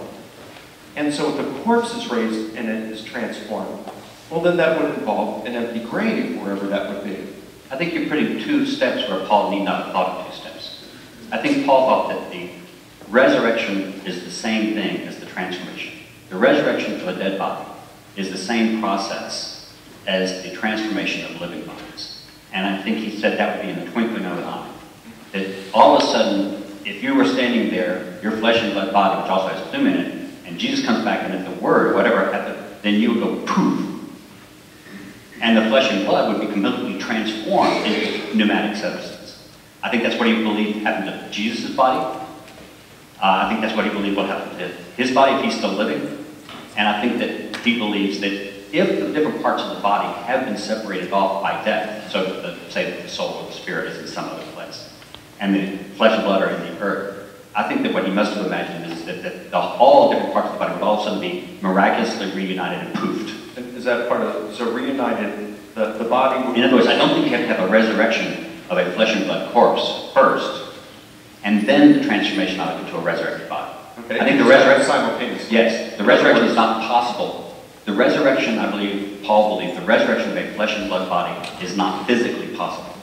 And so if the corpse is raised and it is transformed, well, then that would involve an empty grave, wherever that would be. I think you're putting two steps where Paul need not have thought of two steps. I think Paul thought that the resurrection is the same thing as the transformation. The resurrection of a dead body is the same process as the transformation of living bodies. And I think he said that would be in the twinkling of an eye. That all of a sudden, if you were standing there, your flesh and blood body, which also has a tomb in it, and Jesus comes back and at the word, whatever, then you would go poof. And the flesh and blood would be completely transformed into pneumatic substance. I think that's what he believed happened to Jesus' body. I think that's what he believed would happen to his body if he's still living. And I think that he believes that if the different parts of the body have been separated off by death, so that say that the soul or the spirit is in some other place, and the flesh and blood are in the earth, I think that what he must have imagined is that all different parts of the body would all of a sudden be miraculously reunited and poofed. Is that part of it? So reunited, the body would... In other words, I don't think you have to have a resurrection of a flesh and blood corpse first, and then the transformation of it into a resurrected body. Okay. I think the resurrection... simultaneously. Yes, the resurrection is not possible. The resurrection, I believe, Paul believed, the resurrection of a flesh and blood body is not physically possible.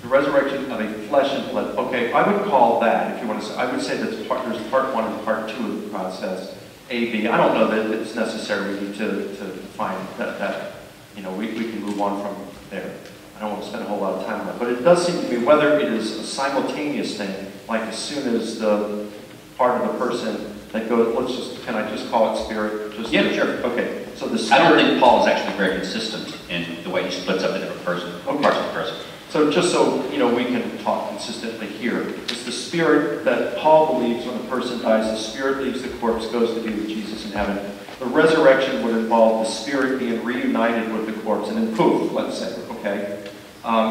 The resurrection of a flesh and blood. Okay, I would call that, if you want to say, I would say there's part one and part two of the process. A, B. I don't know that it's necessary we need to find that we can move on from there. I don't want to spend a whole lot of time on that. But it does seem to me, whether it is a simultaneous thing, like as soon as the part of the person that goes, can I just call it spirit? Yeah, sure. Okay, so the spirit... I don't think Paul is actually very consistent in the way he splits up the different parts of the person. So just so, we can talk consistently here, is the spirit that Paul believes when a person dies, the spirit leaves the corpse, goes to be with Jesus in heaven. The resurrection would involve the spirit being reunited with the corpse, and then poof, let's say, okay?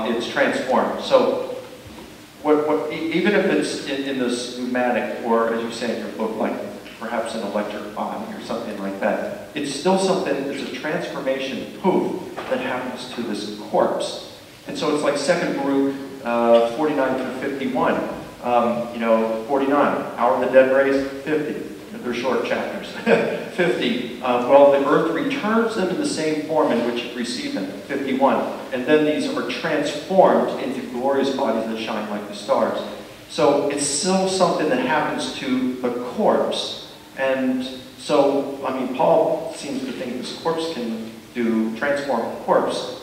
It's transformed. So, even if it's in this pneumatic, or as you say in your book, like perhaps an electric body or something like that, it's still something, it's a transformation, poof, that happens to this corpse. And so it's like 2 Baruch 49 through 51. 49, how are the dead raised? 50. They're short chapters. 50. Well, the earth returns them in the same form in which it received them. 51. And then these are transformed into glorious bodies that shine like the stars. So it's still something that happens to the corpse. And so, I mean, Paul seems to think this corpse can transform a corpse.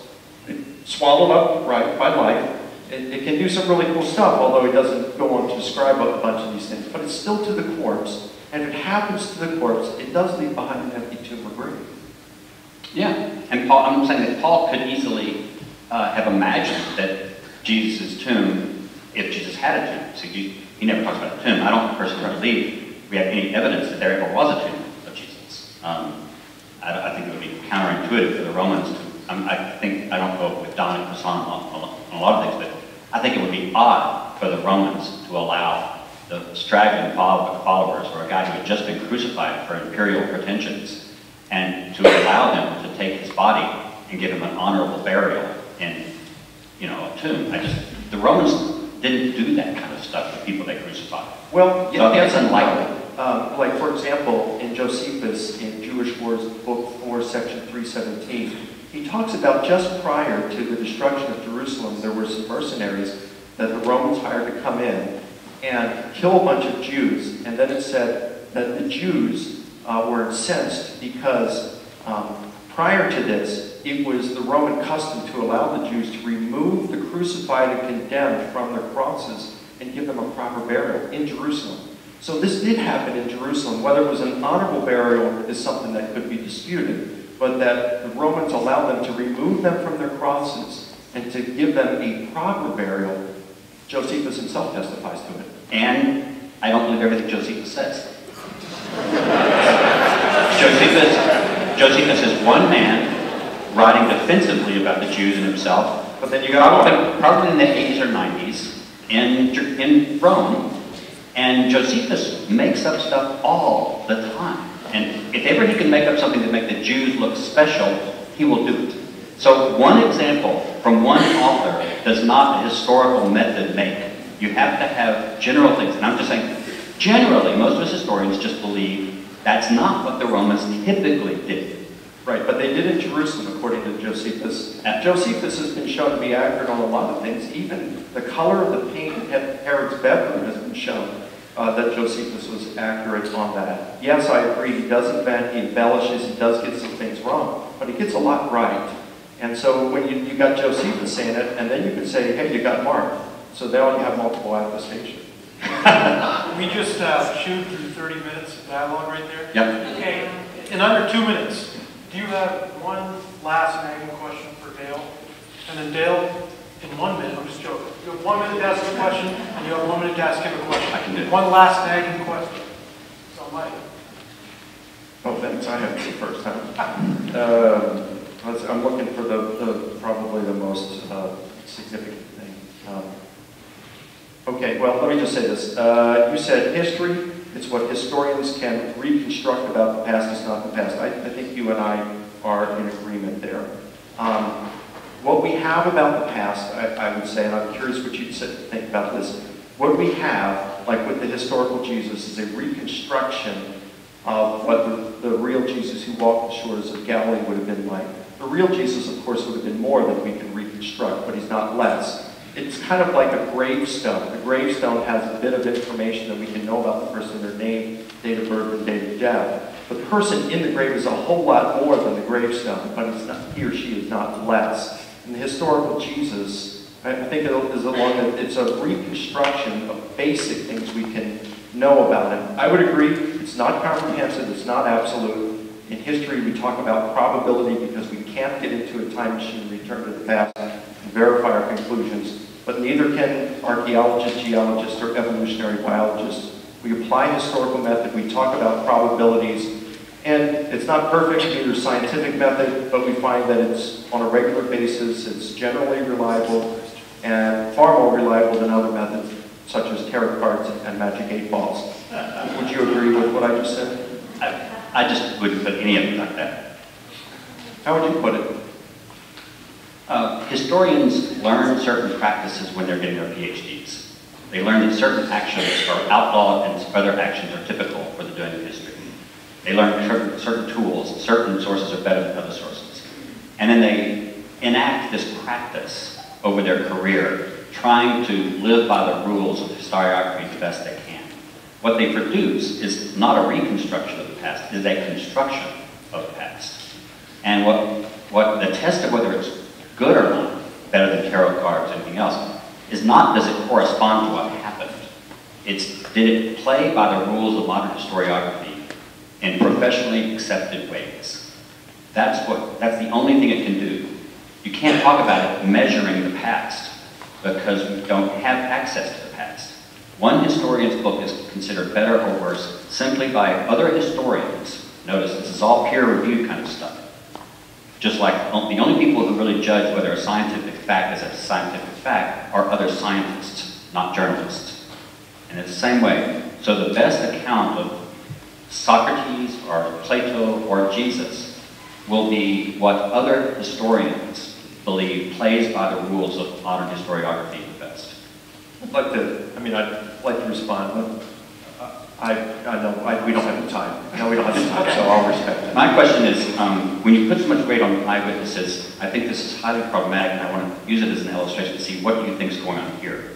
Swallowed up, right, by life. It can do some really cool stuff, although he doesn't go on to describe a bunch of these things. But it's still to the corpse. And if it happens to the corpse, it does leave behind an empty tomb or grave. Yeah, and Paul, I'm saying that Paul could easily have imagined that Jesus' tomb, if Jesus had a tomb. So he never talks about a tomb. I don't personally believe we have any evidence that there ever was a tomb of Jesus. I think it would be counterintuitive for the Romans to. I don't go with Don and Hassan on a lot of things, but I think it would be odd for the Romans to allow the straggling followers, or a guy who had just been crucified for imperial pretensions, and to allow them to take his body and give him an honorable burial in, a tomb. The Romans didn't do that kind of stuff with people they crucified. Well, so I think it's unlikely. Like, for example, in Josephus, in Jewish Wars, Book 4, Section 317, he talks about just prior to the destruction of Jerusalem, there were some mercenaries that the Romans hired to come in and kill a bunch of Jews. And then it said that the Jews were incensed because prior to this, it was the Roman custom to allow the Jews to remove the crucified and condemned from their crosses and give them a proper burial in Jerusalem. So this did happen in Jerusalem. Whether it was an honorable burial is something that could be disputed, but that the Romans allowed them to remove them from their crosses and to give them a proper burial. Josephus himself testifies to it. And I don't believe everything Josephus says. Josephus is one man writing defensively about the Jews and himself, but then you got probably in the 80s or 90s in Rome, and Josephus makes up stuff all the time. And if ever he can make up something to make the Jews look special, he will do it. So one example from one author does not a historical method make. You have to have general things. And I'm just saying, generally, most of us historians just believe that's not what the Romans typically did. Right, but they did in Jerusalem, according to Josephus. Josephus has been shown to be accurate on a lot of things. Even the color of the paint in Herod's bedroom has been shown that Josephus was accurate on that. Yes, I agree, he does invent, he embellishes, he does get some things wrong, but he gets a lot right. And so when you got Josephus saying it, and then you can say, hey, you got Mark. So now you have multiple attestation. We just chewed through 30 minutes of dialogue right there. Yep. Okay, in under 2 minutes, do you have one last nagging question for Dale? And then Dale, in 1 minute, I'm just joking. You have 1 minute to ask a question, and you have 1 minute to ask him a question. I can do it. One last nagging question. So, Mike. Oh, thanks. I have the first time. I'm looking for probably the most significant thing. Okay, well, let me just say this. You said history, it's what historians can reconstruct about the past, it's not the past. I think you and I are in agreement there. What we have about the past, I would say, and I'm curious what you'd think about this, what we have, like with the historical Jesus, is a reconstruction of what the real Jesus who walked the shores of Galilee would have been like. The real Jesus, of course, would have been more than we can reconstruct, but he's not less. It's kind of like a gravestone. The gravestone has a bit of information that we can know about the person, their name, date of birth, and date of death. The person in the grave is a whole lot more than the gravestone, but he or she is not less. And the historical Jesus, I think it's a reconstruction of basic things we can know about him. I would agree, it's not comprehensive, it's not absolute. In history, we talk about probability because we can't get into a time machine and return to the past and verify our conclusions. but neither can archaeologists, geologists, or evolutionary biologists. We apply historical method, we talk about probabilities, and it's not perfect, neither scientific method, but we find that it's on a regular basis, it's generally reliable, and far more reliable than other methods, such as tarot cards and magic 8 balls. Would you agree with what I just said? I just wouldn't put any of it like that. How would you put it? Historians learn certain practices when they're getting their PhDs. They learn that certain actions are outlawed and other actions are typical for the doing of history. They learn certain tools, certain sources are better than other sources. And then they enact this practice over their career, trying to live by the rules of historiography the best they can. What they produce is not a reconstruction of the past, it is a construction of the past. And what the test of whether it's good or not, better than tarot cards or anything else, is not does it correspond to what happened. It's did it play by the rules of modern historiography in professionally accepted ways. That's the only thing it can do. You can't talk about it measuring the past because we don't have access to the past. One historian's book is considered better or worse simply by other historians. Notice this is all peer-reviewed kind of stuff. Just like the only people who really judge whether a scientific fact is a scientific fact are other scientists, not journalists. And it's the same way. So the best account of Socrates or Plato or Jesus will be what other historians believe plays by the rules of modern historiography the best. I'd like to respond, but I know we don't have the time. I know we don't have the time, so I'll respect it. My question is, when you put so much weight on eyewitnesses, I think this is highly problematic, and I want to use it as an illustration to see what do you think is going on here.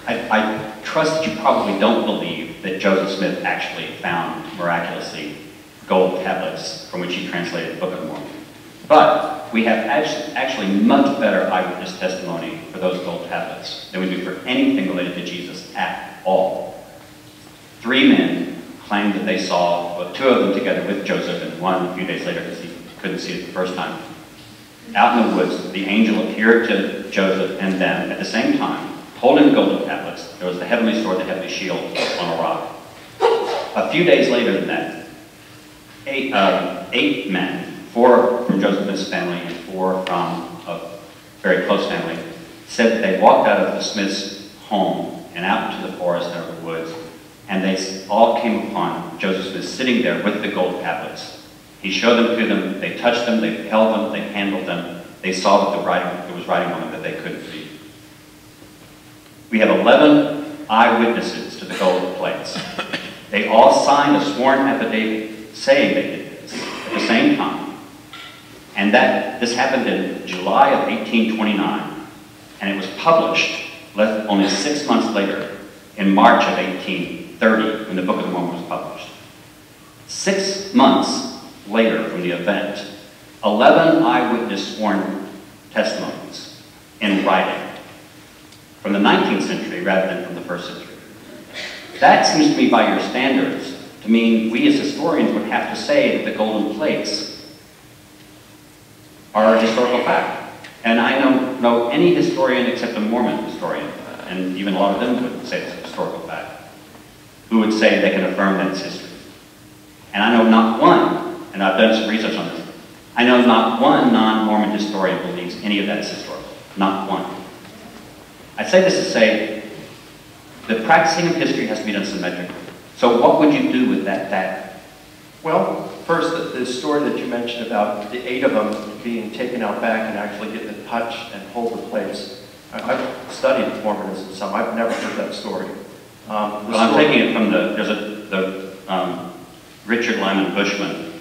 I trust that you probably don't believe that Joseph Smith actually found, miraculously, gold tablets from which he translated the Book of Mormon. But we have actually much better eyewitness testimony for those gold tablets than we do for anything related to Jesus at all. 3 men claimed that they saw, well, 2 of them together with Joseph, and 1 a few days later because he couldn't see it the first time. Out in the woods, the angel appeared to Joseph and them at the same time, holding the golden tablets. There was the heavenly sword, the heavenly shield on a rock. A few days later than that, 8 men, 4 from Joseph Smith's family and 4 from a very close family, said that they walked out of the Smith's home and out into the forest and over the woods, and they all came upon Joseph Smith sitting there with the gold tablets. He showed them to them, they touched them, they held them, they handled them. They saw that there was writing on them that they couldn't read. We have 11 eyewitnesses to the gold plates. They all signed a sworn affidavit saying they did this at the same time. And this happened in July of 1829, and it was published only 6 months later, in March of 1830, when the Book of Mormon was published. 6 months later from the event, 11 eyewitness sworn testimonies in writing from the 19th century rather than from the 1st century. That seems to me, by your standards, to mean we as historians would have to say that the golden plates are a historical fact. And I don't know any historian except a Mormon historian, and even a lot of them would say it's a historical fact, who would say they can affirm that it's history. And I know not one, and I've done some research on this, I know not one non-Mormon historian believes any of that is historical. Not one. I say this to say the practicing of history has to be done symmetrically. So what would you do with that fact? Well, first, the story that you mentioned about the 8 of them being taken out back and actually getting to touch and hold the plates. I've studied Mormonism some. I've never heard that story. Well, I'm taking it from the Richard Lyman Bushman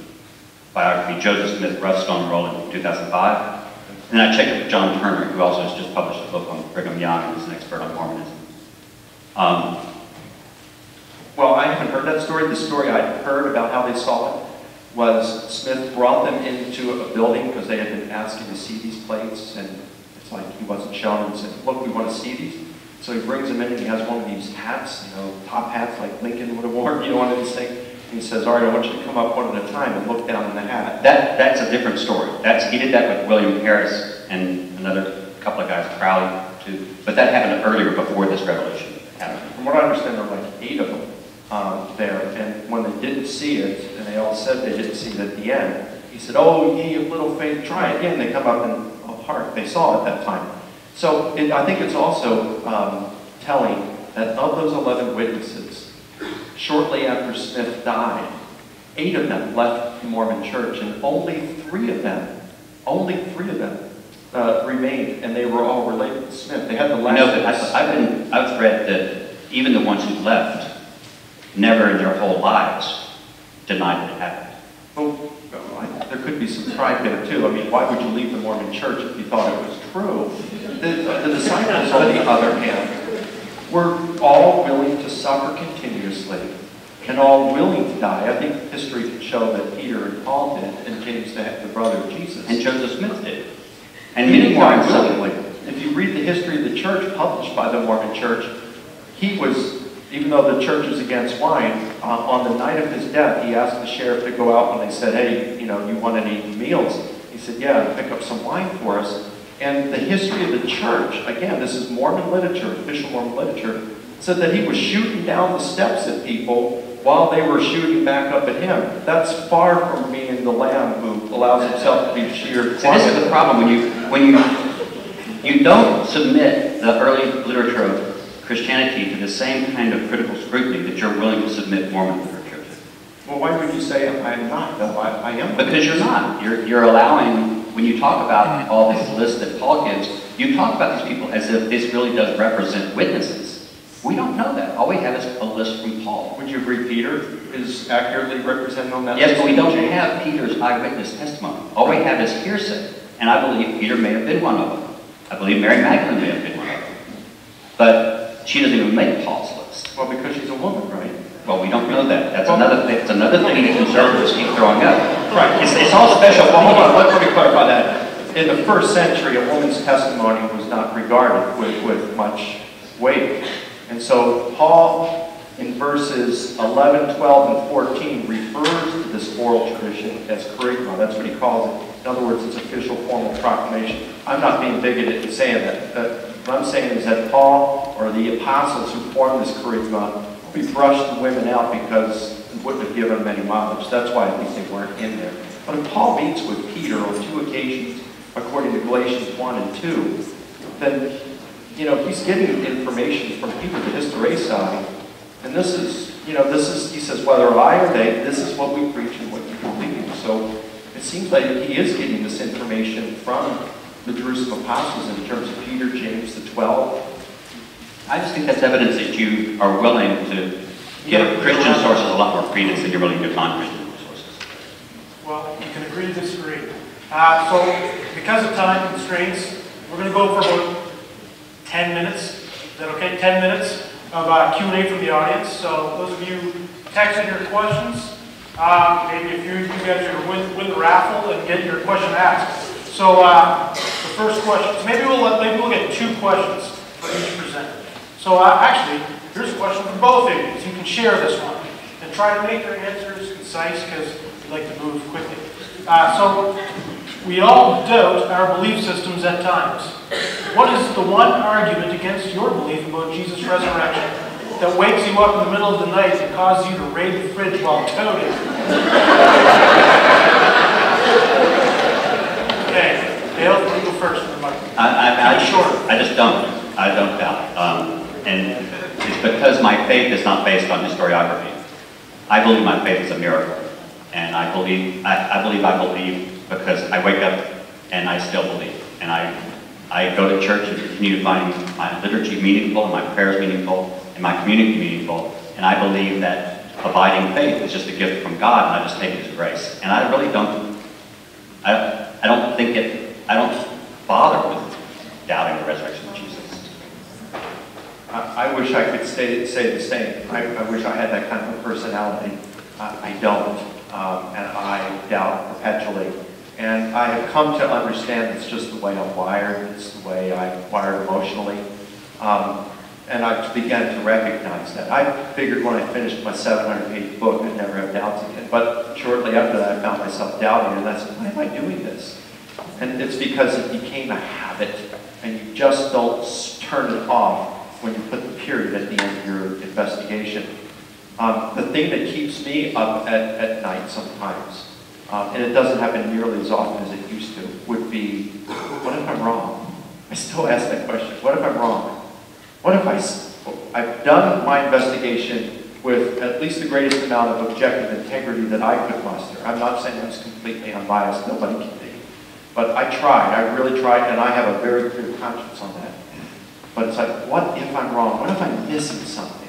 biography, Joseph Smith, Rough Stone Roll in 2005. And I checked it with John Turner, who also has just published a book on Brigham Young and is an expert on Mormonism. Well, I haven't heard that story. The story I'd heard about how they saw it was Smith brought them into a building because they had been asking to see these plates, and it's like he wasn't shown and said, look, we want to see these. So he brings them in and he has one of these hats, top hats like Lincoln would have worn, one of these things. And he says, all right, I want you to come up one at a time and look down in the hat. That's a different story. He did that with William Harris and another couple of guys, Crowley, too. But that happened earlier before this revolution happened. From what I understand, there were like 8 of them there, and when they didn't see it, and they all said they didn't see it at the end, he said, "Oh, ye of little faith, try again." They come up and, oh, hark, they saw it that time. So I think it's also telling that of those 11 witnesses, shortly after Smith died, 8 of them left the Mormon Church, and only 3 of them remained, and they were all related to Smith. They had the last. No, but I've read that even the ones who left never in their whole lives denied that it happened. Well, there could be some pride there too. I mean, why would you leave the Mormon Church if you thought it was true? The disciples, on the other hand, were all willing to suffer continuously and all willing to die. I think history can show that Peter and Paul did, and James, the brother of Jesus. And Joseph Smith did. And He many more. died willingly. If you read the history of the church published by the Mormon Church, he was, even though the church was against wine, on the night of his death, he asked the sheriff to go out when they said, "Hey, you want any meals?" He said, "Yeah, pick up some wine for us." And the history of the church, again, this is Mormon literature, official Mormon literature, said that he was shooting down the steps at people while they were shooting back up at him. That's far from being the lamb who allows himself to be sheared. So this is the problem when you don't submit the early literature of Christianity to the same kind of critical scrutiny that you're willing to submit Mormon literature to. Well, why would you say I'm not, though? I am. Because you're not. You're allowing, when you talk about all this list that Paul gives, you talk about these people as if this really does represent witnesses. We don't know that. All we have is a list from Paul. Would you agree Peter is accurately represented on that Yes, list? but we don't have Peter's eyewitness testimony. All we have is hearsay. And I believe Peter may have been one of them. I believe Mary Magdalene may have been one of them. But she doesn't even make Paul's list. Well, because she's a woman, right? Well, we don't know that. That's another thing. It's another thing that conservatives keep throwing up. Right. It's all special. Well, hold on. Let me clarify that. In the first century, a woman's testimony was not regarded with much weight. And so Paul, in verses 11, 12, and 14, refers to this oral tradition as kerygma. That's what he calls it. In other words, it's official formal proclamation. I'm not being bigoted in saying that. What I'm saying is that Paul, or the apostles who formed this kerygma, we brushed the women out because it wouldn't have given them any mileage. That's why I think they weren't in there. But if Paul meets with Peter on 2 occasions, according to Galatians 1 and 2, then he's getting information from Peter, the hysteresis, and this is, he says, whether I or they, this is what we preach and what you believe. So it seems like he is getting this information from the Jerusalem apostles in terms of Peter, James, the 12. I just think that's evidence that you are willing to give Christian sources a lot more credence than you're willing to give non-Christian sources. Well, you can agree to disagree. So, because of time constraints, we're going to go for about 10 minutes. Is that okay? 10 minutes of Q&A from the audience. So, those of you texting your questions, maybe a few of you guys are going to win the raffle and get your question asked. So, the first question, maybe we'll get 2 questions for each presenter. So, actually, here's a question for both of you. So you can share this one and try to make your answers concise because we like to move quickly. So, we all doubt our belief systems at times. What is the one argument against your belief about Jesus' resurrection that wakes you up in the middle of the night and causes you to raid the fridge while toting? Okay, Dale, you go first for the mic. I just don't. I don't doubt. And it's because my faith is not based on historiography. I believe my faith is a miracle. And I believe because I wake up and I still believe. And I go to church and continue to find my liturgy meaningful and my prayers meaningful and my community meaningful. And I believe that abiding faith is just a gift from God, and I just take it as grace. And I really don't, I don't bother with doubting the resurrection of Jesus. I wish I could say the same. I wish I had that kind of a personality. I don't, and I doubt perpetually. And I have come to understand it's just the way I'm wired. It's the way I'm wired emotionally. And I began to recognize that. I figured when I finished my 700-page book, I'd never have doubts again. But shortly after that, I found myself doubting, and I said, why am I doing this? And it's because it became a habit. and you just don't turn it off when you put the period at the end of your investigation. The thing that keeps me up at night sometimes, and it doesn't happen nearly as often as it used to, would be, what if I'm wrong? I still ask that question. What if I'm wrong? What if I've done my investigation with at least the greatest amount of objective integrity that I could muster. I'm not saying I was completely unbiased, nobody can be. But I tried, I really tried, and I have a very clear conscience on that. But it's like, what if I'm wrong? What if I'm missing something?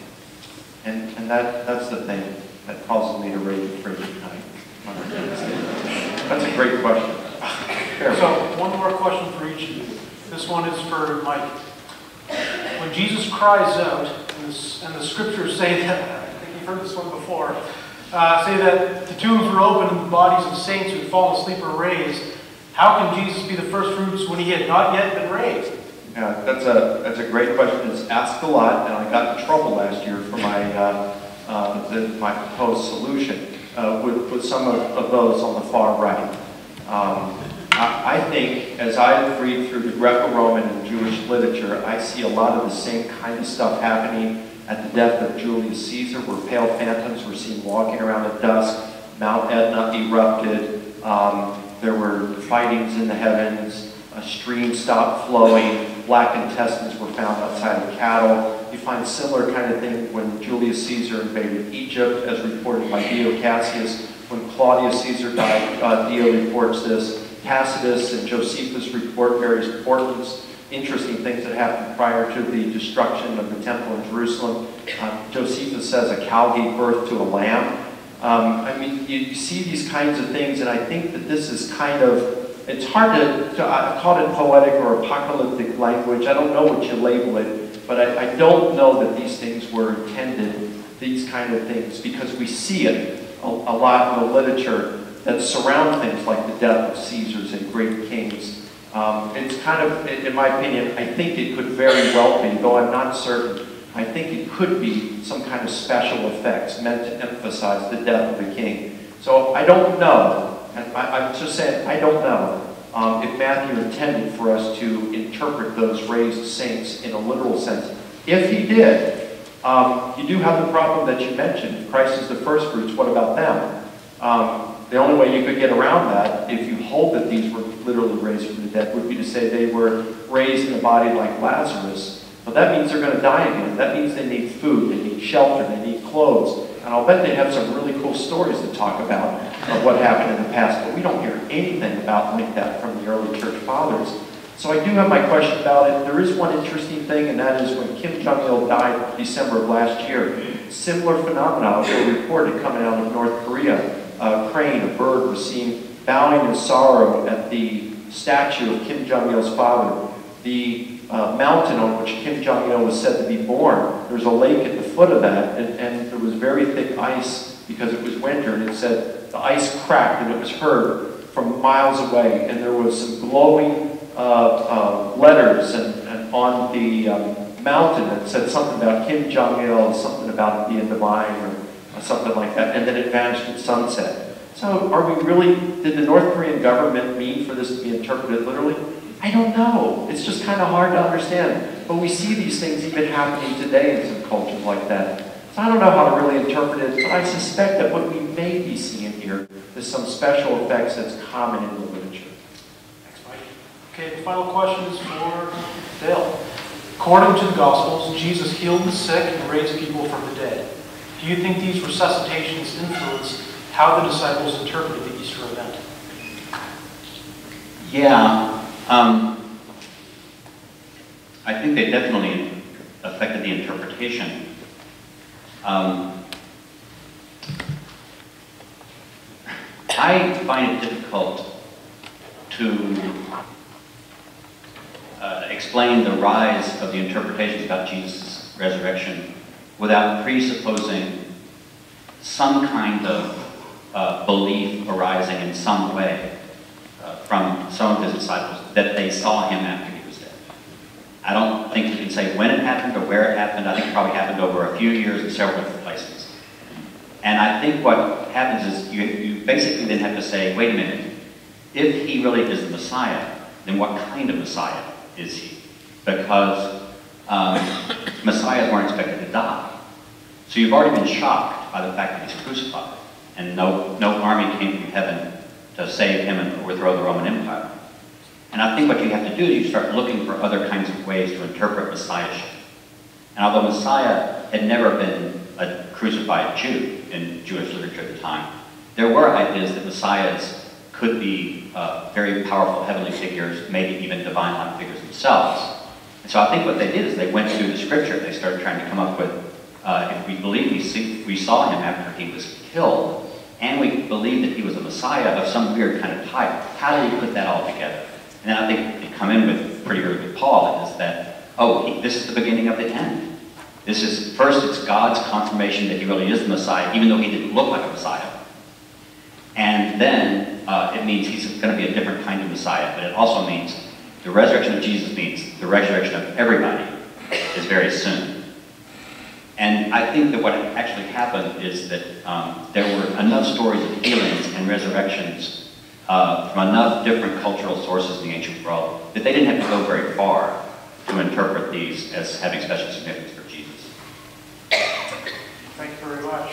And that's the thing that causes me to rage and freak at night. That's a great question. So, one more question for each of you. This one is for Mike. When Jesus cries out, and the scriptures say that, I think you've heard this one before, say that the tombs were open and the bodies of saints who had fallen asleep were raised, how can Jesus be the first fruits when he had not yet been raised? Yeah, that's a great question. It's asked a lot, and I got in trouble last year for my my proposed solution with some of those on the far right. I think, as I read through the Greco-Roman and Jewish literature, I see a lot of the same kind of stuff happening at the death of Julius Caesar, where pale phantoms were seen walking around at dusk, Mount Etna erupted, there were fightings in the heavens, a stream stopped flowing, black intestines were found outside of cattle. You find similar kind of thing when Julius Caesar invaded Egypt, as reported by Dio Cassius. When Claudius Caesar died, Dio reports this. Tacitus and Josephus report various important, interesting things that happened prior to the destruction of the temple in Jerusalem. Josephus says a cow gave birth to a lamb. I mean, you see these kinds of things, and I think that this is kind of, it's hard I call it poetic or apocalyptic language. I don't know what you label it, but I don't know that these things were intended, these kind of things, because we see it a lot in the literature that surround things like the death of Caesars and great kings. It's kind of, in my opinion, I think it could very well be, though I'm not certain, I think it could be some kind of special effects meant to emphasize the death of the king. So I don't know, and I'm just saying, I don't know if Matthew intended for us to interpret those raised saints in a literal sense. If he did, you do have the problem that you mentioned. Christ is the first fruits, what about them? The only way you could get around that, if you hold that these were literally raised from the dead, would be to say they were raised in a body like Lazarus. But that means they're going to die again. That means they need food, they need shelter, they need clothes. And I'll bet they have some really cool stories to talk about of what happened in the past. But we don't hear anything about like that from the early church fathers. So I do have my question about it. There is one interesting thing, and that is when Kim Jong-il died December of last year, similar phenomena were reported coming out of North Korea. A crane, a bird, was seen bowing in sorrow at the statue of Kim Jong-il's father. The mountain on which Kim Jong-il was said to be born, there's a lake at the foot of that, and there was very thick ice because it was winter, and it said the ice cracked and it was heard from miles away, and there was some glowing letters and on the mountain that said something about Kim Jong-il, something about being divine, or something like that, and then it vanished at sunset. So are we really, did the North Korean government mean for this to be interpreted literally? I don't know. It's just kind of hard to understand. But we see these things even happening today in some cultures like that. So I don't know how to really interpret it, but I suspect that what we may be seeing here is some special effects that's common in the literature. Thanks, Mike. Okay, the final question is for Dale. According to the Gospels, Jesus healed the sick and raised people from the dead. Do you think these resuscitations influence how the disciples interpreted the Easter event? Yeah, I think they definitely affected the interpretation. I find it difficult to explain the rise of the interpretations about Jesus' resurrection without presupposing some kind of belief arising in some way from some of his disciples that they saw him after he was dead. I don't think you can say when it happened or where it happened. I think it probably happened over a few years in several different places. And I think what happens is you basically then have to say, wait a minute, if he really is the Messiah, then what kind of Messiah is he? because Messiahs weren't expected to die. So you've already been shocked by the fact that he's crucified, and no army came from heaven to save him and overthrow the Roman Empire. And I think what you have to do is you start looking for other kinds of ways to interpret Messiahship. And although Messiah had never been a crucified Jew in Jewish literature at the time, there were ideas that Messiahs could be very powerful heavenly figures, maybe even divine-like figures themselves. And so I think what they did is they went through the scripture. They started trying to come up with, if we believe we saw him after he was killed, and we believe that he was a Messiah of some weird kind of type, how do we put that all together? And then I think they come in with pretty early with Paul, is that, this is the beginning of the end. This is, first it's God's confirmation that he really is the Messiah, even though he didn't look like a Messiah. And then it means he's going to be a different kind of Messiah, but it also means the resurrection of Jesus means the resurrection of everybody is very soon. And I think that what actually happened is that there were enough stories of healings and resurrections from enough different cultural sources in the ancient world that they didn't have to go very far to interpret these as having special significance for Jesus. Thank you very much.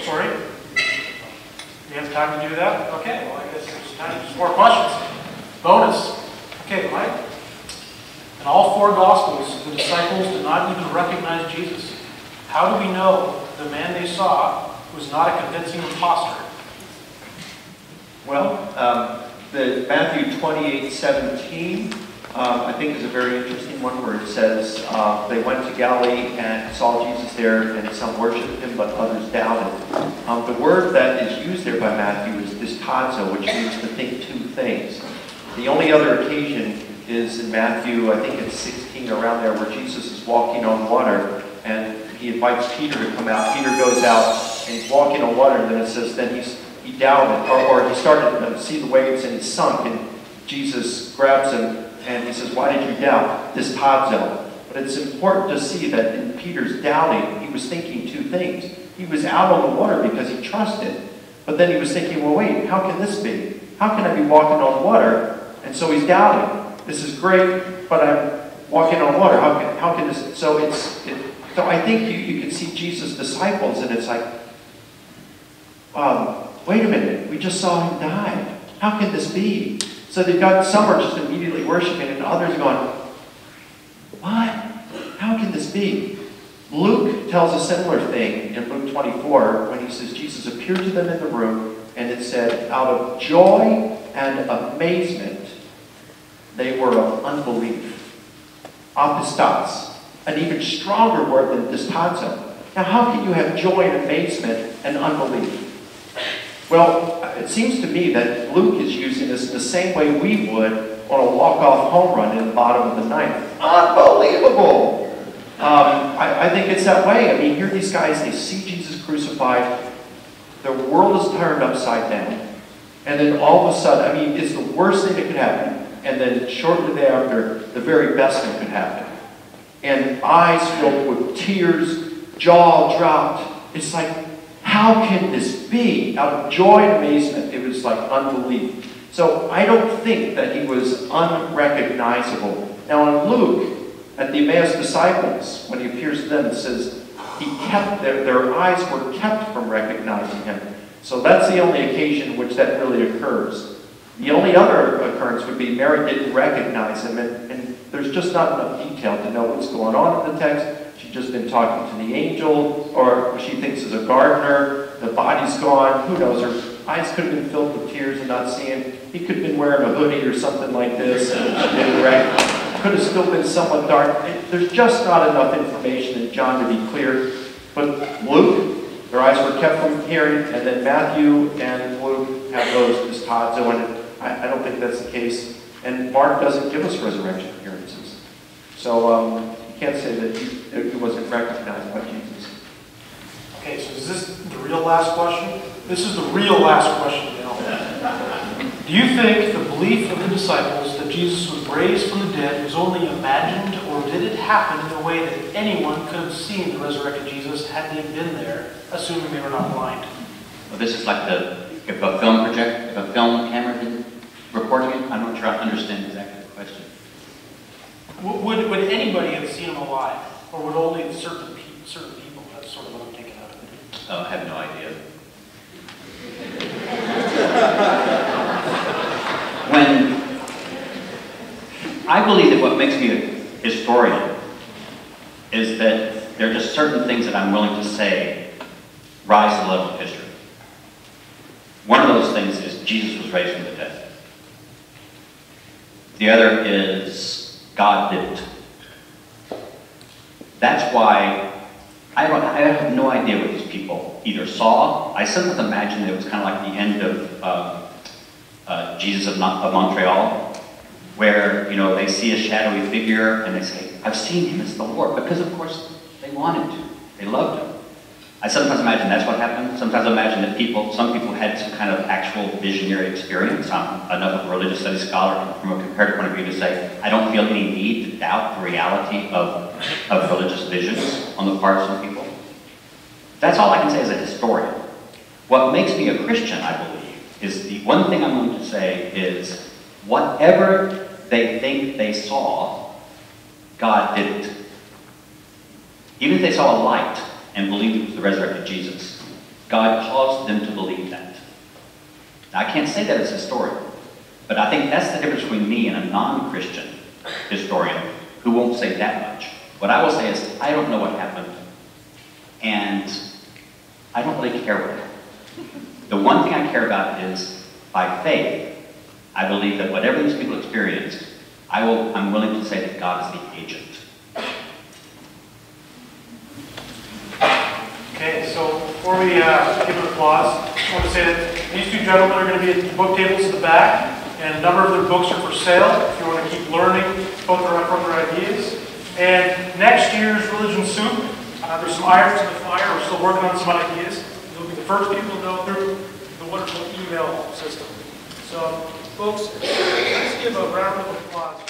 Sorry? You have time to do that? Okay, well, I guess there's time for more questions. Bonus. Okay, Mike. In all four Gospels, the disciples did not even recognize Jesus. How do we know the man they saw was not a convincing imposter? Well, the Matthew 28:17, I think is a very interesting one, where it says, they went to Galilee and saw Jesus there, and some worshipped him, but others doubted. The word that is used there by Matthew is distazo, which means to think two things. The only other occasion is in Matthew, I think it's 16, around there, where Jesus is walking on water, and he invites Peter to come out. Peter goes out, and he's walking on water, and then it says, then he doubted, or he started to see the waves, and he sunk, and Jesus grabs him, and he says, why did you doubt? Distazo. But it's important to see that in Peter's doubting, he was thinking two things. He was out on the water because he trusted, but then he was thinking, well, wait, how can this be? How can I be walking on water? And so he's doubting. This is great, but I'm walking on water. How can this? So I think you can see Jesus' disciples, and it's like, wait a minute, we just saw him die. How can this be? So they've got, some are just immediately worshiping, and others are going, what? How can this be? Luke tells a similar thing in Luke 24 when he says Jesus appeared to them in the room, and it said, out of joy and amazement, they were of unbelief. Apistos, an even stronger word than distazo. Now, how can you have joy and amazement and unbelief? Well, it seems to me that Luke is using this in the same way we would on a walk-off home run in the bottom of the ninth. Unbelievable! I think it's that way. I mean, here these guys, they see Jesus crucified. Their world is turned upside down. And then all of a sudden, I mean, it's the worst thing that could happen. And then shortly thereafter, the very best thing could happen. And eyes filled with tears, jaw dropped. It's like, how can this be? Out of joy and amazement, it was like unbelief. So I don't think that he was unrecognizable. Now in Luke, at the Emmaus disciples, when he appears to them, it says he kept their eyes were kept from recognizing him. So that's the only occasion in which that really occurs. The only other occurrence would be Mary didn't recognize him, and there's just not enough detail to know what's going on in the text. She's just been talking to the angel, or she thinks is a gardener. The body's gone. Who knows? Her eyes could have been filled with tears and not seeing. He could have been wearing a hoodie or something like this, and she didn't recognize. Could have still been somewhat dark. There's just not enough information in John to be clear. But Luke, their eyes were kept from hearing, and then Matthew and Luke have those distazo, and I don't think that's the case. And Mark doesn't give us resurrection appearances. So you can't say that he wasn't recognized by Jesus. Okay, so is this the real last question? This is the real last question, Dale. Do you think the belief of the disciples that Jesus was raised from the dead was only imagined, or did it happen in a way that anyone could have seen the resurrected Jesus had they been there, assuming they were not blind? Well, this is like if a film camera did recording it. I I'm not sure I understand exactly the question. Would anybody have seen him alive? Or would only certain people? That's sort of what I'm taking out of it. Oh, I have no idea. I believe that what makes me a historian is that there are just certain things that I'm willing to say rise to the level of history. One of those things is Jesus was raised from the dead. The other is God did it. That's why I have no idea what these people either saw. I sometimes imagine it was kind of like the end of Jesus of Montreal, where, you know, they see a shadowy figure and they say, I've seen him as the Lord, because of course they wanted to. They loved him. I sometimes imagine that's what happened. Sometimes I imagine that some people had some kind of actual visionary experience. I'm enough of a religious studies scholar from a comparative point of view to say I don't feel any need to doubt the reality of religious visions on the part of some people. That's all I can say as a historian. What makes me a Christian, I believe, is the one thing I'm going to say is whatever they think they saw, God didn't. Even if they saw a light and believed it was the resurrected Jesus, God caused them to believe that. Now, I can't say that as a historian, but I think that's the difference between me and a non-Christian historian who won't say that much. What I will say is, I don't know what happened, and I don't really care what happened. The one thing I care about is, by faith, I believe that whatever these people experienced, I'm willing to say that God is the agent. Okay, so before we give an applause, I want to say that these two gentlemen are going to be at the book tables at the back, and a number of their books are for sale if you want to keep learning from their ideas. And next year's Religion Soup, there's some irons in the fire. We're still working on some ideas. You'll be the first people to know through the wonderful email system. So, folks, let's give a round of applause.